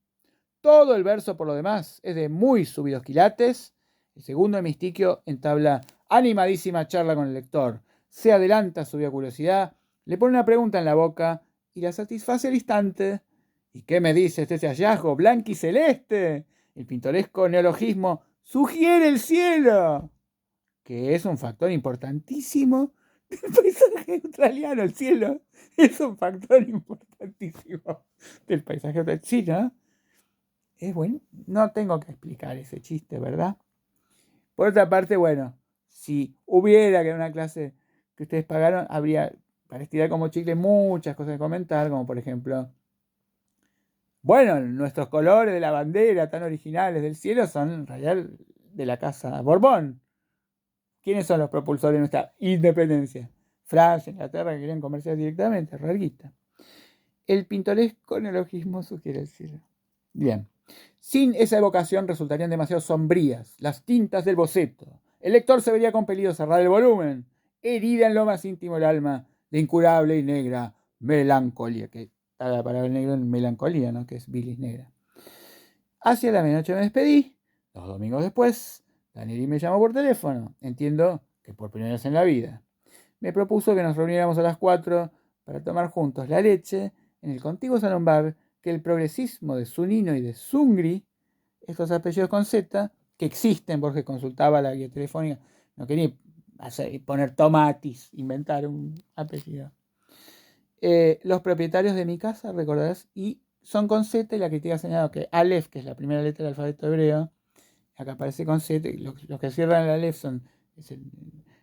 Todo el verso, por lo demás, es de muy subidos quilates. El segundo hemistiquio entabla animadísima charla con el lector. Se adelanta su curiosidad, le pone una pregunta en la boca y la satisface al instante. ¿Y qué me dice este hallazgo blanquiceleste? El pintoresco neologismo sugiere el cielo, que es un factor importantísimo del paisaje australiano. El cielo es un factor importantísimo del paisaje australiano. Sí, ¿no? Es bueno, no tengo que explicar ese chiste, ¿verdad? Por otra parte, bueno, si hubiera que en una clase que ustedes pagaron, habría para estirar como chicle muchas cosas que comentar, como por ejemplo, bueno, nuestros colores de la bandera tan originales del cielo son en realidad de la casa Borbón. ¿Quiénes son los propulsores de nuestra independencia? Francia, Inglaterra, que querían comerciar directamente, rarguita. El pintoresco neologismo sugiere el cielo. Bien. Sin esa evocación resultarían demasiado sombrías las tintas del boceto. El lector se vería compelido a cerrar el volumen, herida en lo más íntimo del alma de incurable y negra melancolía, que está la palabra negro en melancolía, ¿no? Que es bilis negra. Hacia la medianoche me despedí. 2 domingos después, Danieli me llamó por teléfono. Entiendo que por primera vez en la vida. Me propuso que nos reuniéramos a las 4 para tomar juntos la leche en el contiguo salón bar que el progresismo de Zunino y de Zungri, estos apellidos con Z, que existen porque consultaba la guía telefónica, no quería poner tomatis, inventar un apellido. Los propietarios de mi casa, recordarás, y son con Z, y la crítica ha señalado que Aleph, que es la primera letra del alfabeto hebreo, acá aparece con Z, y los que cierran el Aleph son,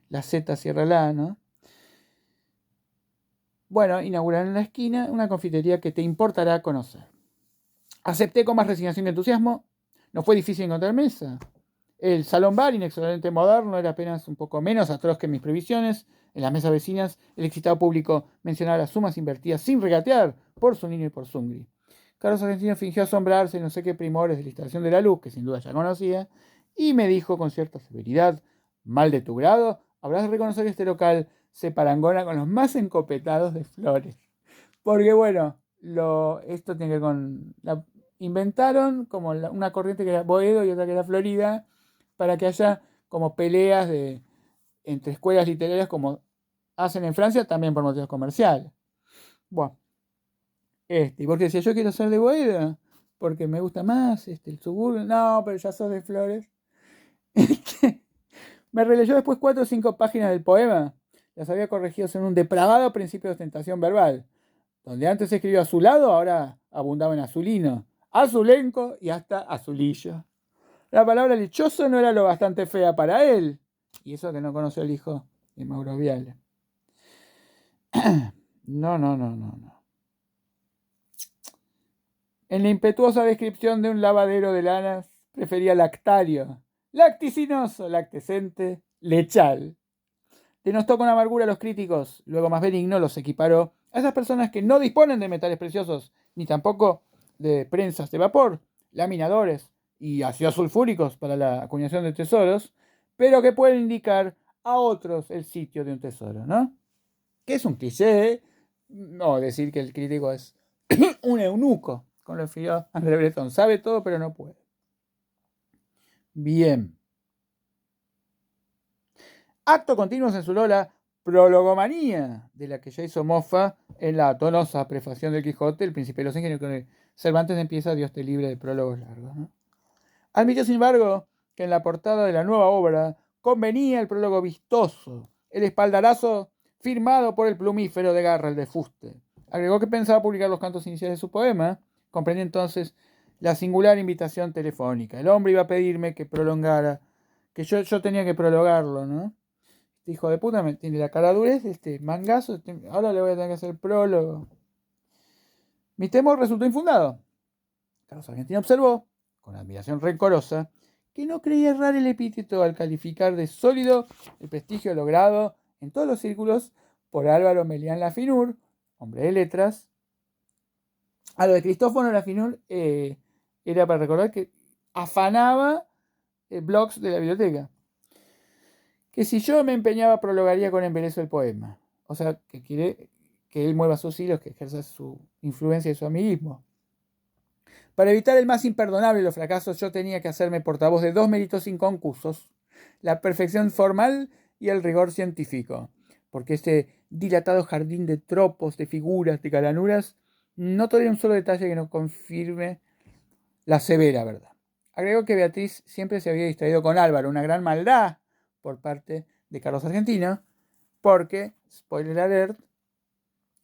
la Z cierra la A, ¿no? Bueno, inauguraron en la esquina una confitería que te importará conocer. Acepté con más resignación y entusiasmo. No fue difícil encontrar mesa. El salón bar, inexorablemente moderno, era apenas un poco menos atroz que mis previsiones. En las mesas vecinas, el excitado público mencionaba las sumas invertidas sin regatear por su niño y por Zungri. Carlos Argentino fingió asombrarse en no sé qué primores de la instalación de la luz, que sin duda ya conocía, y me dijo con cierta severidad: mal de tu grado, habrás de reconocer que este local se parangona con los más encopetados de flores. Porque bueno, esto tiene que ver con... inventaron como una corriente que era Boedo y otra que era Florida, para que haya como peleas entre escuelas literarias como hacen en Francia, también por motivos comerciales. Bueno, y porque decía, yo quiero ser de Boedo, porque me gusta más el suburbio. No, pero ya sos de Flores. Me releyó después 4 o 5 páginas del poema. Las había corregido en un depravado principio de ostentación verbal. Donde antes escribió azulado, ahora abundaba en azulino, azulenco y hasta azulillo. La palabra lechoso no era lo bastante fea para él. Y eso que no conoció el hijo de Mauro Viale. No. En la impetuosa descripción de un lavadero de lanas, prefería lactario, lacticinoso, lactescente, lechal. Denostó con amargura a los críticos, luego más benigno los equiparó a esas personas que no disponen de metales preciosos, ni tampoco de prensas de vapor, laminadores y ácidos sulfúricos para la acuñación de tesoros, pero que pueden indicar a otros el sitio de un tesoro, ¿no? Que es un cliché, no decir que el crítico es un eunuco, con lo refirió André Breton. Sabe todo, pero no puede. Bien. Acto continuo censuró la prologomanía, de la que ya hizo mofa en la tonosa prefación del Quijote, El Príncipe de los Ingenios, que Cervantes empieza Dios te libre de prólogos largos, ¿no? Admitió, sin embargo, que en la portada de la nueva obra convenía el prólogo vistoso, el espaldarazo firmado por el plumífero de Garrel de Fuste. Agregó que pensaba publicar los cantos iniciales de su poema. Comprendí entonces la singular invitación telefónica. El hombre iba a pedirme que prolongara, que yo tenía que prologarlo, ¿no? Este hijo de puta me tiene la cara durez, este mangazo, ahora le voy a tener que hacer el prólogo. Mi temor resultó infundado. Carlos Argentino observó, con admiración rencorosa, que no creía errar el epíteto al calificar de sólido el prestigio logrado en todos los círculos por Álvaro Melián Lafinur, hombre de letras. A lo de Cristófono Lafinur era para recordar que afanaba blogs de la biblioteca. Que si yo me empeñaba prologaría con embelezo el poema. O sea, que quiere que él mueva sus hilos, que ejerza su influencia y su amiguismo. Para evitar el más imperdonable de los fracasos, yo tenía que hacerme portavoz de dos méritos inconcursos: la perfección formal y el rigor científico, porque este dilatado jardín de tropos, de figuras, de galanuras, no tolera un solo detalle que no confirme la severa verdad. Agregó que Beatriz siempre se había distraído con Álvaro, una gran maldad por parte de Carlos Argentino, porque, spoiler alert,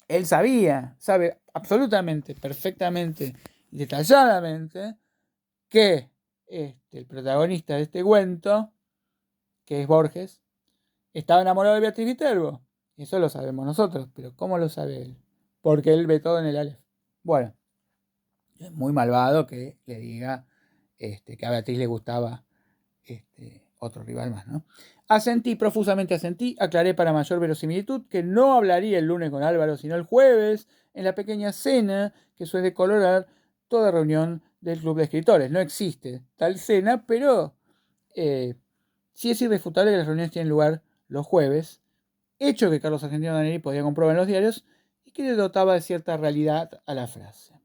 él sabe absolutamente, perfectamente, detalladamente, que el protagonista de este cuento, que es Borges, estaba enamorado de Beatriz Viterbo. Eso lo sabemos nosotros, pero ¿cómo lo sabe él? Porque él ve todo en el Aleph. Bueno, es muy malvado que le diga que a Beatriz le gustaba otro rival más, ¿no? Profusamente asentí, aclaré para mayor verosimilitud que no hablaría el lunes con Álvaro, sino el jueves, en la pequeña cena que suele colorar toda reunión del club de escritores. No existe tal cena, pero sí es irrefutable que las reuniones tienen lugar los jueves, hecho que Carlos Argentino Daneri podía comprobar en los diarios y que le dotaba de cierta realidad a la frase.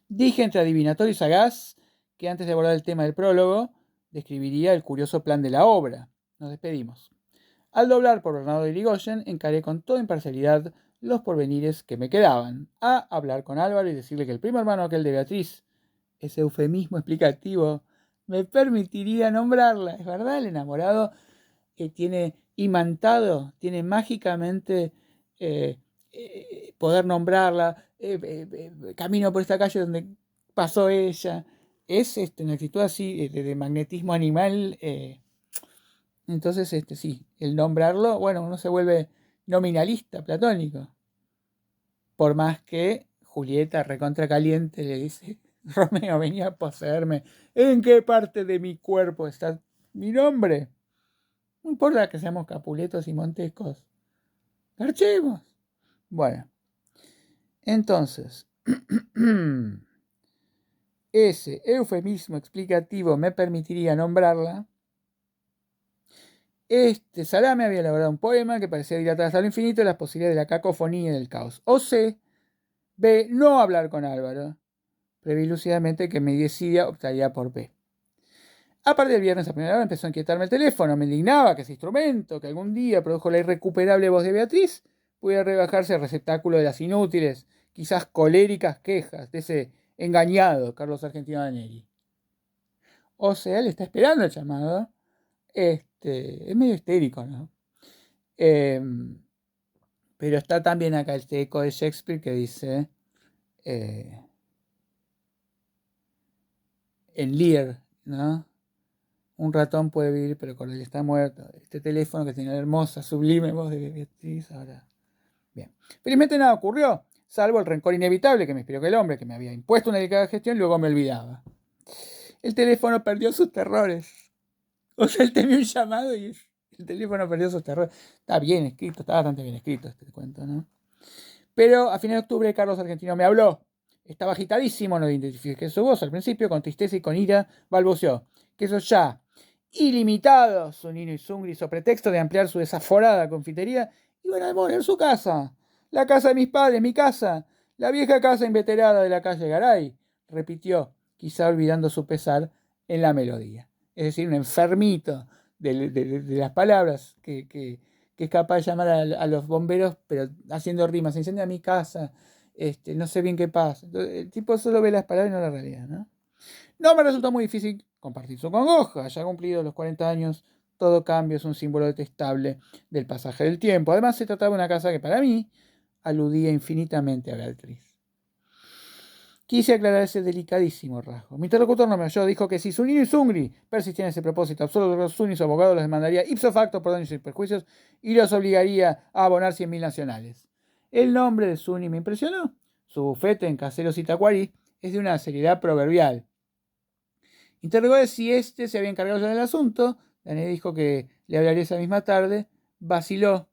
Dije entre adivinatorio y sagaz que antes de abordar el tema del prólogo, describiría el curioso plan de la obra. Nos despedimos. Al doblar por Bernardo de Irigoyen, encaré con toda imparcialidad los porvenires que me quedaban. A hablar con Álvaro y decirle que el primo hermano aquel de Beatriz, ese eufemismo explicativo, me permitiría nombrarla. Es verdad, el enamorado tiene imantado, tiene mágicamente poder nombrarla. Camino por esta calle donde pasó ella. Es una actitud así de magnetismo animal. Entonces, sí, el nombrarlo, bueno, uno se vuelve nominalista, platónico. Por más que Julieta, recontra caliente, le dice: Romeo, venía a poseerme. ¿En qué parte de mi cuerpo está mi nombre? No importa que seamos Capuletos y Montescos. Garchemos. Bueno, entonces, ese eufemismo explicativo me permitiría nombrarla. Salame había elaborado un poema que parecía dilatar hasta lo infinito las posibilidades de la cacofonía y del caos. O C, B, no hablar con Álvaro. Preví lúcidamente que mi desidia optaría por B. A partir del viernes a primera hora empezó a inquietarme el teléfono. Me indignaba que ese instrumento, que algún día produjo la irrecuperable voz de Beatriz, pudiera rebajarse al receptáculo de las inútiles, quizás coléricas quejas de ese engañado Carlos Argentino Daneri. O sea, él está esperando el llamado. Es medio histérico, ¿no? Pero está también acá este eco de Shakespeare que dice en Lear, ¿no? Un ratón puede vivir, pero Cordelia está muerto. Este teléfono que tiene la hermosa, sublime voz de Beatriz, ahora. Bien. Felizmente nada ocurrió, salvo el rencor inevitable que me inspiró aquel hombre que me había impuesto una delicada gestión y luego me olvidaba. El teléfono perdió sus terrores. O sea, él tenía un llamado y el teléfono perdió sus terrores. Está bien escrito, está bastante bien escrito este cuento, ¿no? Pero a finales de octubre Carlos Argentino me habló. Estaba agitadísimo, no identifiqué su voz al principio, con tristeza y con ira, balbuceó: que eso ya, ilimitado, su nino y zungri, hizo pretexto de ampliar su desaforada confitería, iban a demoler su casa. La casa de mis padres, mi casa, la vieja casa inveterada de la calle Garay, repitió, quizá olvidando su pesar en la melodía. Es decir, un enfermito de las palabras, que es capaz de llamar a los bomberos, pero haciendo rimas. Se incendia mi casa, no sé bien qué pasa. Entonces, el tipo solo ve las palabras y no la realidad, ¿no? No me resultó muy difícil compartir su congoja. Ya cumplido los 40 años, todo cambio es un símbolo detestable del pasaje del tiempo. Además, se trataba de una casa que para mí aludía infinitamente a Beatriz. Quise aclarar ese delicadísimo rasgo. Mi interlocutor no me oyó, dijo que si Zunino y Zungri persistían en ese propósito absurdo, Zuni y su abogado los demandaría ipso facto por daños y perjuicios y los obligaría a abonar 100.000 nacionales. El nombre de Zuni me impresionó. Su bufete en Caseros y Tacuarí es de una seriedad proverbial. Interrogó de si se había encargado ya del asunto. Daniel dijo que le hablaría esa misma tarde. Vaciló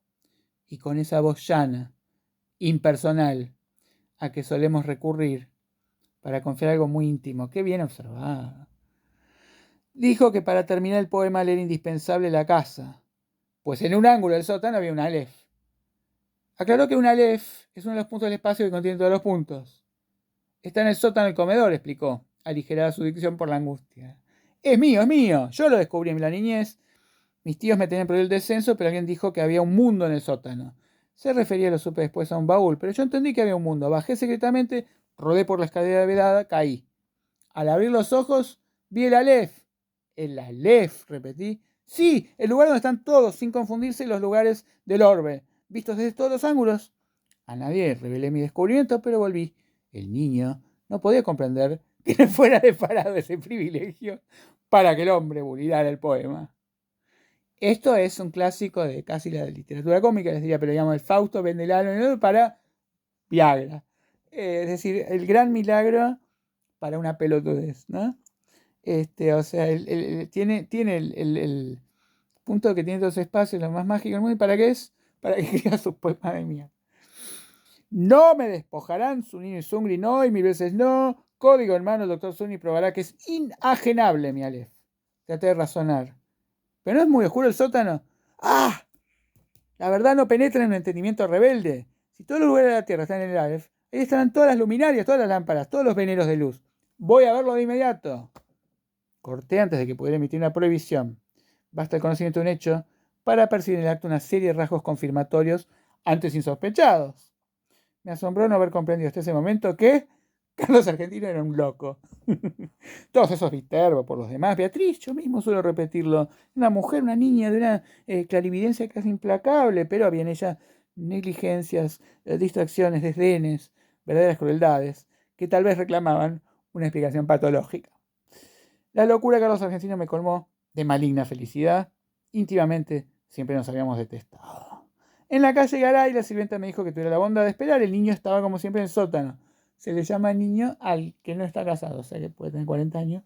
y con esa voz llana, impersonal, a que solemos recurrir para confiar algo muy íntimo. Qué bien observado. Dijo que para terminar el poema le era indispensable la casa, pues en un ángulo del sótano había un alef. Aclaró que un alef es uno de los puntos del espacio que contiene todos los puntos. Está en el sótano del comedor, explicó, aligerada su dicción por la angustia. Es mío, yo lo descubrí en la niñez. Mis tíos me tenían prohibido el descenso, pero alguien dijo que había un mundo en el sótano. Se refería, lo supe después, a un baúl, pero yo entendí que había un mundo. Bajé secretamente, rodé por la escalera vedada, caí. Al abrir los ojos, vi el Aleph. El Aleph, repetí. Sí, el lugar donde están todos, sin confundirse los lugares del orbe, vistos desde todos los ángulos. A nadie revelé mi descubrimiento, pero volví. El niño no podía comprender que le fuera deparado ese privilegio para que el hombre vulgara el poema. Esto es un clásico de casi la literatura cómica, les diría, pero digamos, el Fausto vende el alma para Viagra. Es decir, el gran milagro para una pelotudez, ¿no? O sea, tiene el punto que tiene todos los espacios, lo más mágico del mundo. ¿Y para qué es? Para que escriba sus poemas de mierda. No me despojarán, Zunino y Zungri no, y mil veces no. Código hermano, el doctor Zuni probará que es inajenable mi Aleph. Traté de razonar. ¿Pero no es muy oscuro el sótano? ¡Ah! La verdad no penetra en un entendimiento rebelde. Si todos los lugares de la Tierra están en el Aleph, ahí estarán todas las luminarias, todas las lámparas, todos los veneros de luz. Voy a verlo de inmediato. Corté antes de que pudiera emitir una prohibición. Basta el conocimiento de un hecho para percibir en el acto una serie de rasgos confirmatorios antes insospechados. Me asombró no haber comprendido hasta ese momento que Carlos Argentino era un loco. Todos esos viterbo por los demás. Beatriz, yo mismo suelo repetirlo. Una mujer, una niña de una clarividencia casi implacable, pero había en ella negligencias, distracciones, desdenes, verdaderas crueldades, que tal vez reclamaban una explicación patológica. La locura de Carlos Argentino me colmó de maligna felicidad. Íntimamente siempre nos habíamos detestado. En la calle Garay, la sirvienta me dijo que tuviera la bondad de esperar. El niño estaba como siempre en el sótano. Se le llama niño al que no está casado, o sea que puede tener 40 años.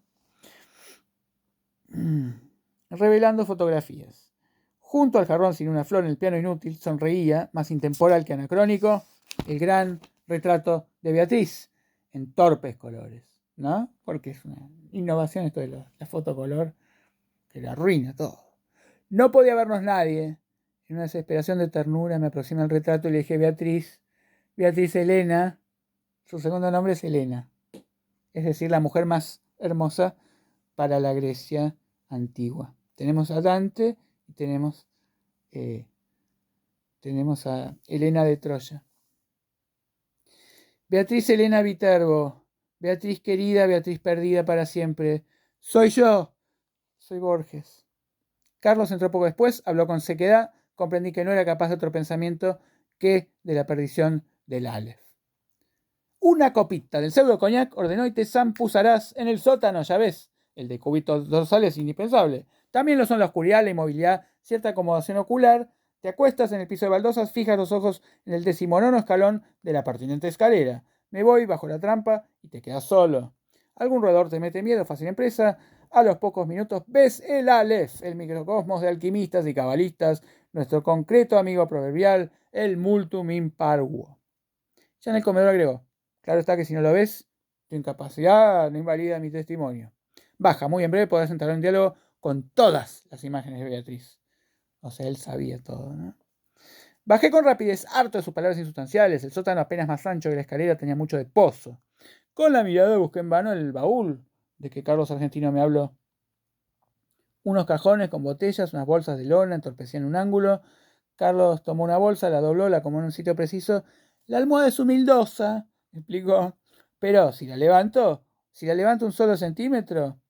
Revelando fotografías. Junto al jarrón sin una flor en el piano inútil, sonreía, más intemporal que anacrónico, el gran retrato de Beatriz, en torpes colores, ¿no? Porque es una innovación esto de la fotocolor que la arruina todo. No podía vernos nadie. En una desesperación de ternura me aproximé al retrato y le dije, Beatriz Elena, su segundo nombre es Helena, es decir, la mujer más hermosa para la Grecia antigua. Tenemos a Dante y tenemos a Helena de Troya. Beatriz Helena Viterbo, Beatriz querida, Beatriz perdida para siempre. Soy yo, soy Borges. Carlos entró poco después, habló con sequedad, comprendí que no era capaz de otro pensamiento que de la perdición del Aleph. Una copita del pseudo coñac ordenó y te zampuzarás en el sótano, ya ves. El de cubitos dorsales es indispensable. También lo son la oscuridad, la inmovilidad, cierta acomodación ocular. Te acuestas en el piso de baldosas, fijas los ojos en el 19º escalón de la pertinente escalera. Me voy bajo la trampa y te quedas solo. Algún roedor te mete miedo, fácil empresa. A los pocos minutos ves el Aleph, el microcosmos de alquimistas y cabalistas, nuestro concreto amigo proverbial, el multum imparvuo. Ya en el comedor agregó, claro está que si no lo ves, tu incapacidad no invalida mi testimonio. Baja, muy en breve podrás entrar en diálogo con todas las imágenes de Beatriz. O sea, él sabía todo, ¿no? Bajé con rapidez, harto de sus palabras insustanciales. El sótano apenas más ancho que la escalera tenía mucho de pozo. Con la mirada busqué en vano el baúl de que Carlos Argentino me habló. Unos cajones con botellas, unas bolsas de lona entorpecían un ángulo. Carlos tomó una bolsa, la dobló, la acomodó en un sitio preciso. La almohada es humildosa, explicó. Pero si la levanto un solo centímetro,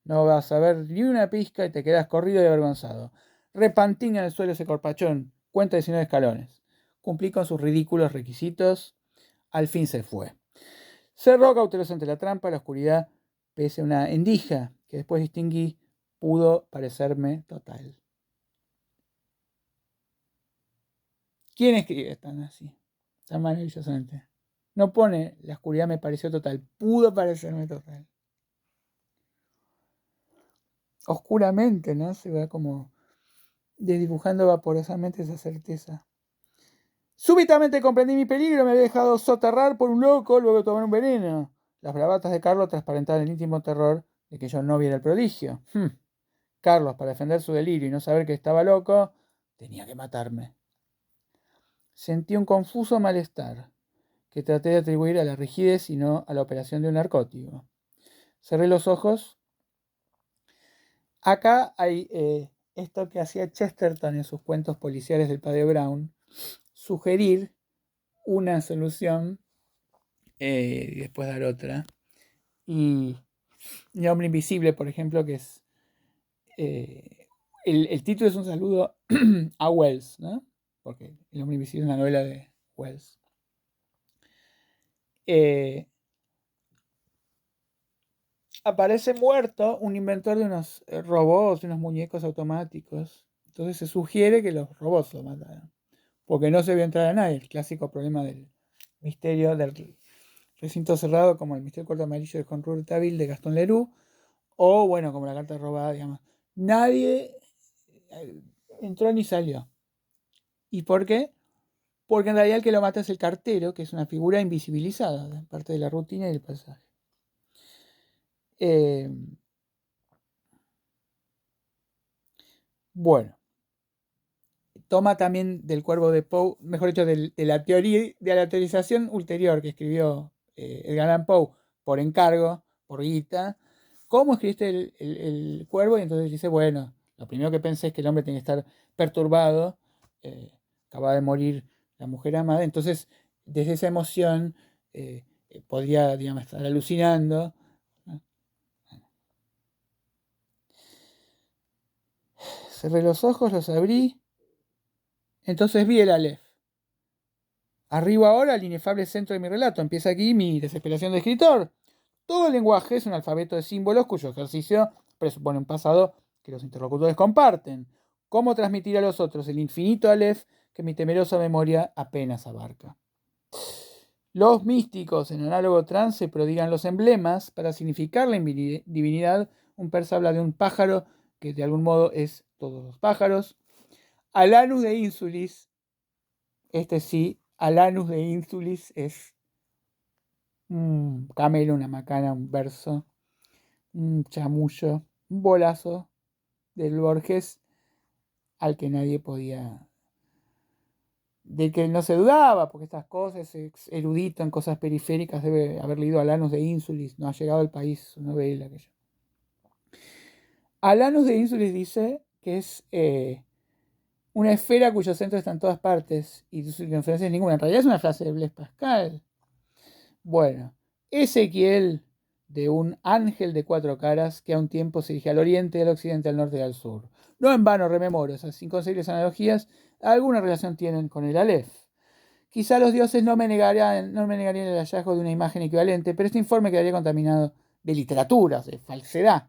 no vas a ver ni una pizca y te quedas corrido y avergonzado. Repantina en el suelo ese corpachón. Cuenta 19 escalones. Cumplí con sus ridículos requisitos. Al fin se fue. Cerró cauteloso ante la trampa, la oscuridad, pese a una endija que después distinguí, pudo parecerme total. ¿Quién escribe tan así? Tan maravillosamente. No pone la oscuridad me pareció total. Pudo parecerme total. Oscuramente, ¿no? Se va como desdibujando vaporosamente esa certeza. Súbitamente comprendí mi peligro. Me había dejado soterrar por un loco, luego de tomar un veneno. Las bravatas de Carlos transparentaban el íntimo terror de que yo no viera el prodigio. Carlos, para defender su delirio y no saber que estaba loco, tenía que matarme. Sentí un confuso malestar que traté de atribuir a la rigidez y no a la operación de un narcótico. Cerré los ojos. Acá hay esto que hacía Chesterton en sus cuentos policiales del padre Brown, sugerir una solución y después dar otra. Y El hombre invisible, por ejemplo, que es... el título es un saludo a Wells, ¿no? Porque El hombre invisible es una novela de Wells. Aparece muerto un inventor de unos robots, unos muñecos automáticos. Entonces se sugiere que los robots lo mataron. Porque no se vio entrar a nadie. El clásico problema del misterio del recinto cerrado, como el misterio del cuarto amarillo de John Rouletabille de Gaston Leroux. O bueno, como la carta robada, digamos. Nadie entró ni salió. ¿Y por qué? Porque en realidad el que lo mata es el cartero, que es una figura invisibilizada, parte de la rutina y del pasaje. Bueno, toma también del Cuervo de Poe, mejor dicho, de la teoría, de la teorización ulterior que escribió Edgar Allan Poe por encargo, por guita, cómo escribiste el Cuervo, y entonces dice, bueno, lo primero que pensé es que el hombre tiene que estar perturbado, acaba de morir la mujer amada, entonces desde esa emoción podría, digamos, estar alucinando. Cerré los ojos, los abrí, entonces vi el Aleph. Arriba ahora el inefable centro de mi relato. Empieza aquí mi desesperación de escritor. Todo el lenguaje es un alfabeto de símbolos cuyo ejercicio presupone un pasado que los interlocutores comparten. ¿Cómo transmitir a los otros el infinito Aleph que mi temerosa memoria apenas abarca? Los místicos en análogo trance prodigan los emblemas para significar la divinidad. Un persa habla de un pájaro que de algún modo es todos los pájaros. Alanus de Insulis, este sí, Alanus de Insulis es un camelo, una macana, un verso, un chamullo, un bolazo del Borges al que nadie podía, del que no se dudaba, porque estas cosas, es erudito en cosas periféricas, debe haber leído Alanus de Insulis, no ha llegado al país su novela. Alanus de Insulis dice que es una esfera cuyo centro está en todas partes y su circunferencia es ninguna. En realidad es una frase de Blaise Pascal. Bueno, Ezequiel, de un ángel de cuatro caras que a un tiempo se dirige al oriente, al occidente, al norte y al sur. No en vano rememoro esas inconcebibles analogías, alguna relación tienen con el Aleph. Quizá los dioses no me negarían el hallazgo de una imagen equivalente, pero este informe quedaría contaminado de literaturas, de falsedad.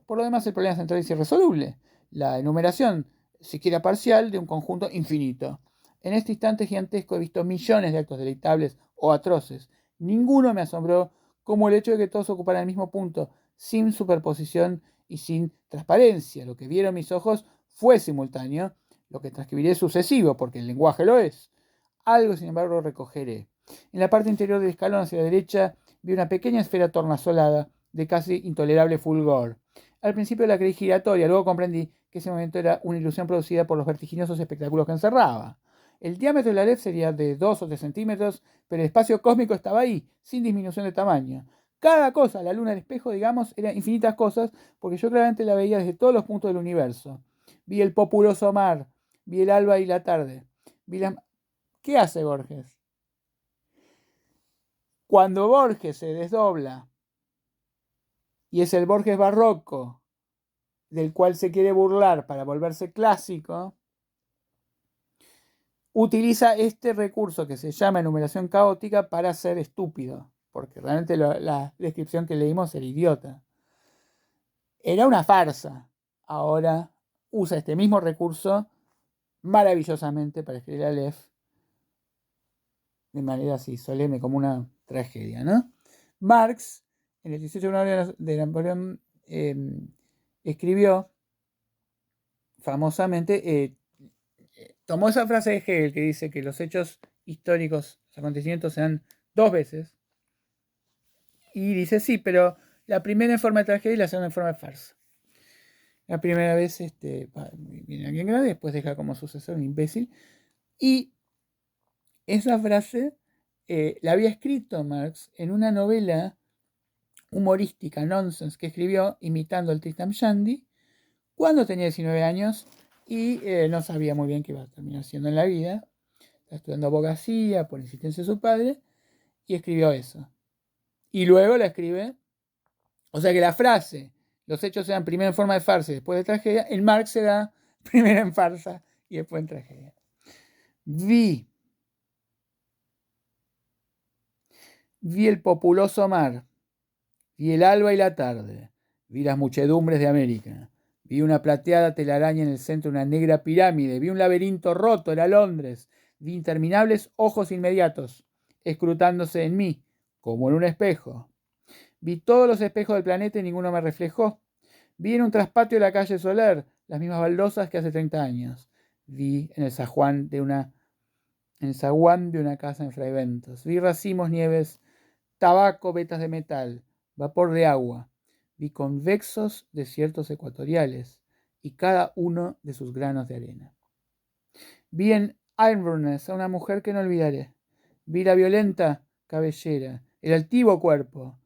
Por lo demás, el problema central es irresoluble. La enumeración, siquiera parcial, de un conjunto infinito. En este instante gigantesco he visto millones de actos deleitables o atroces. Ninguno me asombró como el hecho de que todos ocuparan el mismo punto, sin superposición y sin transparencia. Lo que vieron mis ojos fue simultáneo, lo que transcribiré es sucesivo, porque el lenguaje lo es. Algo, sin embargo, recogeré. En la parte interior del escalón hacia la derecha vi una pequeña esfera tornasolada de casi intolerable fulgor. Al principio la creí giratoria, luego comprendí que ese movimiento era una ilusión producida por los vertiginosos espectáculos que encerraba. El diámetro de la LED sería de 2 o 3 centímetros, pero el espacio cósmico estaba ahí, sin disminución de tamaño. cada cosa, la luna, el espejo, digamos, eran infinitas cosas, porque yo claramente la veía desde todos los puntos del universo. Vi el populoso mar, vi el alba y la tarde. ¿Qué hace Borges? Cuando Borges se desdobla, y es el Borges barroco, del cual se quiere burlar para volverse clásico, utiliza este recurso que se llama enumeración caótica para ser estúpido, porque realmente la descripción que leímos era idiota. Era una farsa. Ahora usa este mismo recurso maravillosamente para escribir a Aleph de manera así solemne, como una tragedia, ¿no? Marx, en el 18 de Napoleón, escribió famosamente, tomó esa frase de Hegel que dice que los hechos históricos, los acontecimientos se dan dos veces, y dice sí, pero la primera en forma de tragedia y la segunda en forma de farsa. La primera vez viene alguien grande, después deja como sucesor un imbécil, y esa frase la había escrito Marx en una novela humorística, nonsense, que escribió imitando al Tristram Shandy cuando tenía 19 años y no sabía muy bien qué iba a terminar haciendo en la vida. Estaba estudiando abogacía por insistencia de su padre y escribió eso. Y luego la escribe, o sea que la frase, los hechos se dan primero en forma de farsa y después de tragedia, en Marx se da primero en farsa y después en tragedia. Vi el populoso mar, vi el alba y la tarde, vi las muchedumbres de América, vi una plateada telaraña en el centro de una negra pirámide, vi un laberinto roto, era Londres, vi interminables ojos inmediatos, escrutándose en mí, como en un espejo. Vi todos los espejos del planeta y ninguno me reflejó. Vi en un traspatio de la calle Soler las mismas baldosas que hace 30 años. Vi en el zaguán de una casa en Fraiventos. Vi racimos, nieves, tabaco, vetas de metal, vapor de agua. Vi convexos desiertos ecuatoriales y cada uno de sus granos de arena. Vi en Inverness a una mujer que no olvidaré. Vi la violenta cabellera, el altivo cuerpo.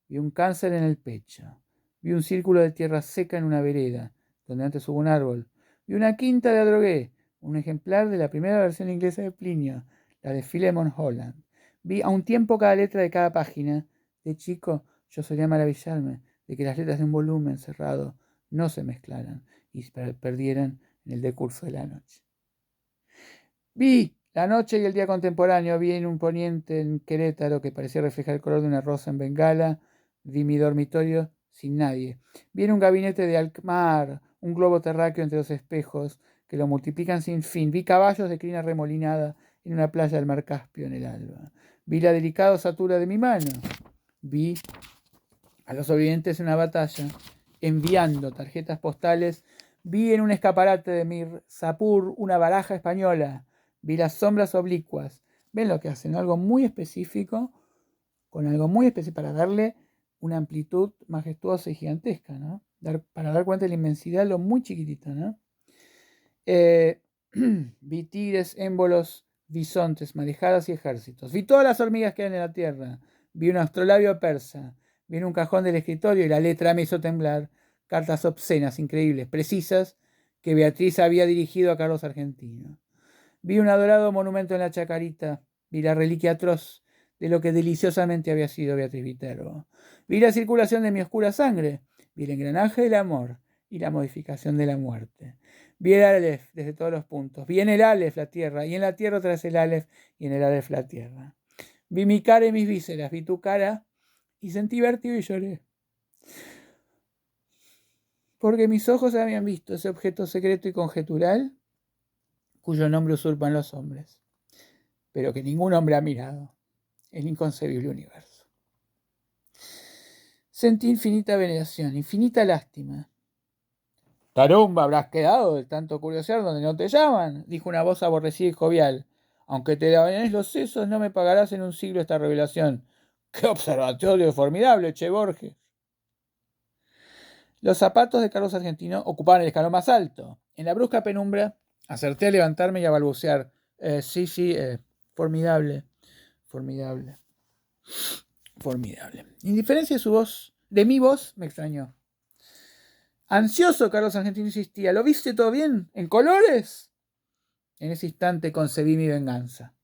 Vi un cáncer en el pecho. Vi un círculo de tierra seca en una vereda, donde antes hubo un árbol. Vi una quinta de Adrogué, un ejemplar de la primera versión inglesa de Plinio, la de Philemon Holland. Vi a un tiempo cada letra de cada página. De chico yo solía maravillarme de que las letras de un volumen cerrado no se mezclaran y se perdieran en el decurso de la noche. Vi la noche y el día contemporáneo, vi en un poniente en Querétaro que parecía reflejar el color de una rosa en Bengala, vi mi dormitorio sin nadie, vi en un gabinete de Alkmaar un globo terráqueo entre los espejos que lo multiplican sin fin, vi caballos de crina remolinada en una playa del mar Caspio en el alba, vi la delicada osatura de mi mano, vi a los sobrevivientes en una batalla enviando tarjetas postales, vi en un escaparate de Mirzapur una baraja española, vi las sombras oblicuas. ¿Ven lo que hacen? Algo muy específico, con algo muy específico para darle una amplitud majestuosa y gigantesca, ¿no? Para dar cuenta de la inmensidad de lo muy chiquitito, ¿no? Vi tigres, émbolos, bisontes, marejadas y ejércitos. Vi todas las hormigas que hay en la tierra. Vi un astrolabio persa. Vi en un cajón del escritorio y la letra me hizo temblar. Cartas obscenas, increíbles, precisas, que Beatriz había dirigido a Carlos Argentino. Vi un adorado monumento en la Chacarita. Vi la reliquia atroz de lo que deliciosamente había sido Beatriz Viterbo. Vi la circulación de mi oscura sangre. Vi el engranaje del amor y la modificación de la muerte. Vi el Aleph desde todos los puntos. Vi en el Aleph la tierra, y en la tierra tras el Aleph, y en el Aleph la tierra. Vi mi cara y mis vísceras, vi tu cara, y sentí vértigo y lloré. Porque mis ojos habían visto ese objeto secreto y conjetural, cuyo nombre usurpan los hombres, pero que ningún hombre ha mirado, el inconcebible universo. Sentí infinita veneración, infinita lástima. Tarumba, habrás quedado de tanto curiosear donde no te llaman, dijo una voz aborrecida y jovial. Aunque te dañes los sesos, no me pagarás en un siglo esta revelación. ¡Qué observatorio formidable, Che Borges! Los zapatos de Carlos Argentino ocupaban el escalón más alto. En la brusca penumbra, acerté a levantarme y a balbucear. Sí, formidable, formidable. Formidable. Indiferencia de su voz, de mi voz, me extrañó. Ansioso, Carlos Argentino insistía. ¿Lo viste todo bien? ¿En colores? En ese instante concebí mi venganza.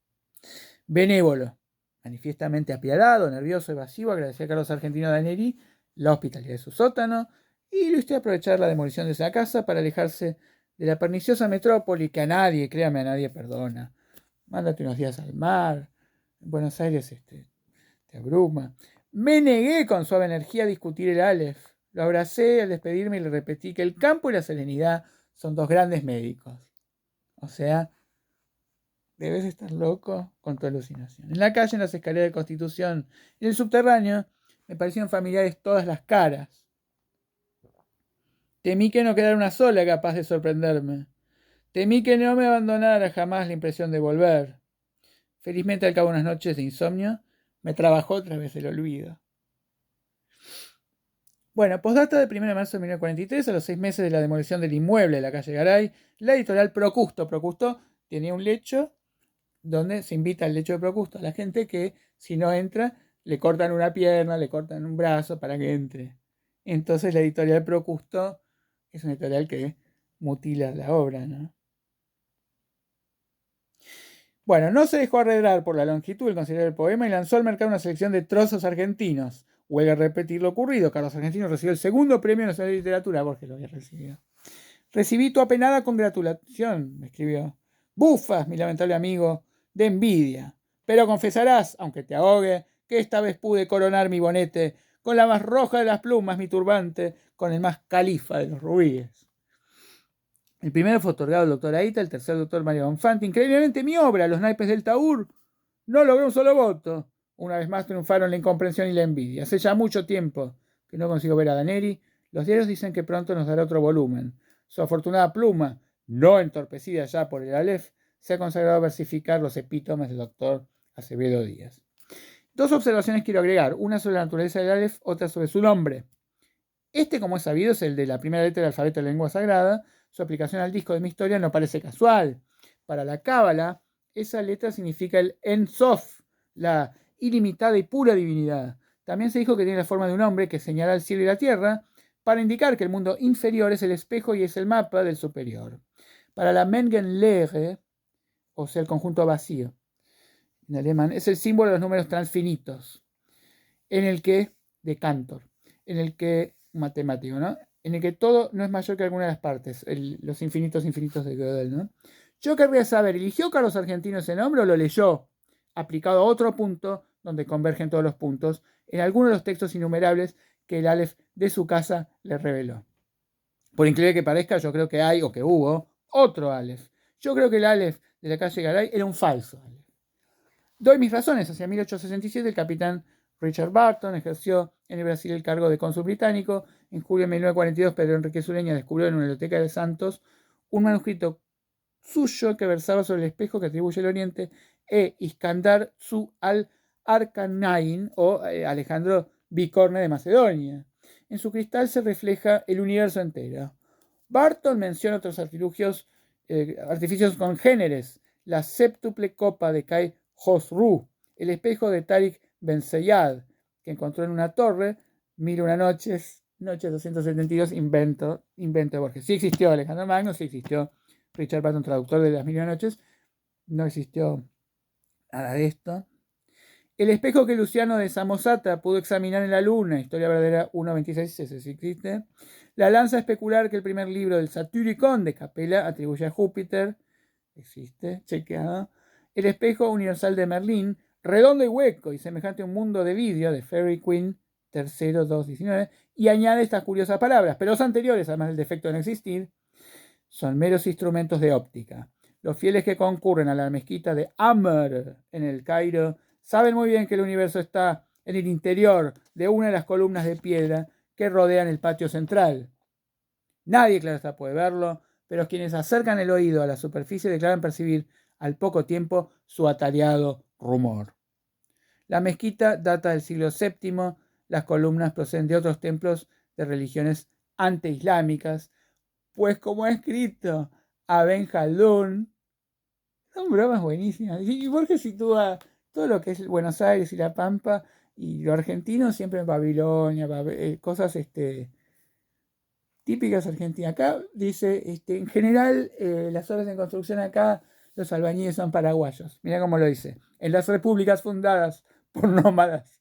Benévolo, manifiestamente apiadado, nervioso, evasivo, agradecía a Carlos Argentino Daneri la hospitalidad de su sótano y lo hice aprovechar la demolición de esa casa para alejarse de la perniciosa metrópoli que a nadie, créame, a nadie perdona. Mándate unos días al mar. En Buenos Aires te abruma. Me negué con suave energía a discutir el Aleph. Lo abracé al despedirme y le repetí que el campo y la serenidad son dos grandes médicos. O sea, debes estar loco con tu alucinación. En la calle, en las escaleras de Constitución, en el subterráneo, me parecían familiares todas las caras. Temí que no quedara una sola capaz de sorprenderme. Temí que no me abandonara jamás la impresión de volver. Felizmente, al cabo de unas noches de insomnio, me trabajó otra vez el olvido. Bueno, postdata de 1 de marzo de 1943, a los 6 meses de la demolición del inmueble de la calle Garay, la editorial Procusto tenía un lecho donde se invita al lecho de Procusto a la gente que, si no entra, le cortan una pierna, le cortan un brazo para que entre. Entonces la editorial Procusto es una editorial que mutila la obra, ¿no? Bueno, no se dejó arredrar por la longitud del considerado del poema y lanzó al mercado una selección de trozos argentinos. Huelga a repetir lo ocurrido. Carlos Argentino recibió el segundo premio nacional de literatura. Borges lo había recibido. Recibí tu apenada congratulación, me escribió. Bufas, mi lamentable amigo, de envidia. Pero confesarás, aunque te ahogue, que esta vez pude coronar mi bonete con la más roja de las plumas, mi turbante, con el más califa de los rubíes. El primero fue otorgado al doctor Aita, el tercer al doctor Mario Bonfanti. Increíblemente mi obra, Los naipes del Taur, no logró un solo voto. Una vez más triunfaron la incomprensión y la envidia. Hace ya mucho tiempo que no consigo ver a Daneri. Los diarios dicen que pronto nos dará otro volumen. Su afortunada pluma, no entorpecida ya por el Aleph, se ha consagrado a versificar los epítomes del doctor Acevedo Díaz. Dos observaciones quiero agregar, una sobre la naturaleza del Aleph, otra sobre su nombre. Como es sabido, es el de la primera letra del alfabeto de la lengua sagrada. Su aplicación al disco de mi historia no parece casual. Para la Cábala, esa letra significa el En Sof, la ilimitada y pura divinidad. También se dijo que tiene la forma de un hombre que señala el cielo y la tierra para indicar que el mundo inferior es el espejo y es el mapa del superior. Para la Mengenlehre, o sea, el conjunto vacío, en alemán, es el símbolo de los números transfinitos, de Cantor, en el que, matemático, ¿no? En el que todo no es mayor que alguna de las partes, los infinitos de Gödel, ¿no? Yo querría saber, ¿eligió Carlos Argentino ese nombre o lo leyó? Aplicado a otro punto donde convergen todos los puntos, en alguno de los textos innumerables que el Aleph de su casa le reveló. Por increíble que parezca, yo creo que hay, o que hubo, otro Aleph. Yo creo que el Aleph de la calle Garay era un falso Aleph. Doy mis razones. Hacia 1867 el capitán Richard Barton ejerció en el Brasil el cargo de cónsul británico. En julio de 1942 Pedro Enrique Sureña descubrió en una biblioteca de Santos un manuscrito suyo que versaba sobre el espejo que atribuye el Oriente Iskandar Zu al-Arkanain o Alejandro Bicorne de Macedonia. En su cristal se refleja el universo entero. Barton menciona otros artificios congéneres, la séptuple copa de Kai Khosrou, el espejo de Tariq Ben Sayyad, que encontró en una torre, Mil una noches, noche 272, invento de Borges. Sí existió Alejandro Magno, sí existió Richard Barton, traductor de las Mil y una noches, no existió nada de esto. El espejo que Luciano de Samosata pudo examinar en la luna, Historia verdadera 1.26, ese sí existe. La lanza especular que el primer libro del Satyricon de Capella atribuye a Júpiter, existe, chequeado. El espejo universal de Merlín, redondo y hueco y semejante a un mundo de vidrio de Fairy Queen, tercero 2.19, y añade estas curiosas palabras, pero los anteriores, además del defecto de no existir, son meros instrumentos de óptica. Los fieles que concurren a la mezquita de Amr en el Cairo saben muy bien que el universo está en el interior de una de las columnas de piedra que rodean el patio central. Nadie, claro está, puede verlo, pero quienes acercan el oído a la superficie declaran percibir al poco tiempo su atareado rumor. La mezquita data del siglo VII, las columnas proceden de otros templos de religiones anteislámicas, pues como ha escrito Aben Khaldun, son bromas buenísimas. Y Borges sitúa todo lo que es Buenos Aires y La Pampa Y lo argentino siempre en Babilonia, cosas típicas argentinas. Acá dice, en general, las obras en construcción acá, los albañiles son paraguayos. Mira cómo lo dice. En las repúblicas fundadas por nómadas,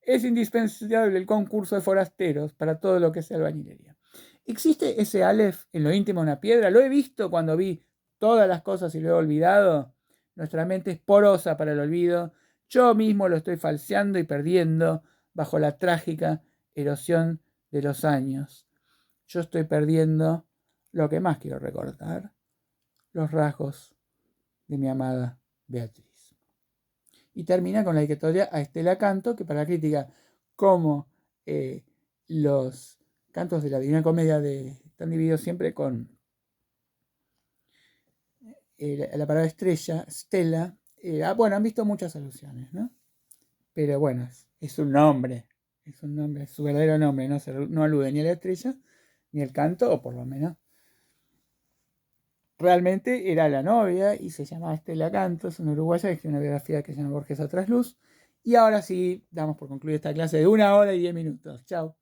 es indispensable el concurso de forasteros para todo lo que sea albañilería. ¿Existe ese Aleph en lo íntimo de una piedra? Lo he visto cuando vi todas las cosas y lo he olvidado. Nuestra mente es porosa para el olvido. Yo mismo lo estoy falseando y perdiendo bajo la trágica erosión de los años. Yo estoy perdiendo lo que más quiero recordar, los rasgos de mi amada Beatriz. Y termina con la dedicatoria a Estela Canto, que para la crítica, como los cantos de la Divina Comedia están divididos siempre con la palabra estrella, Stella. Bueno, han visto muchas alusiones, ¿no? Pero bueno, es un nombre, es su verdadero nombre, no alude ni a la estrella, ni al canto, o por lo menos realmente era la novia y se llamaba Estela Canto, es una uruguaya que escribe una biografía que se llama Borges a Trasluz. Y ahora sí, damos por concluir esta clase de 1 hora y 10 minutos. Chao.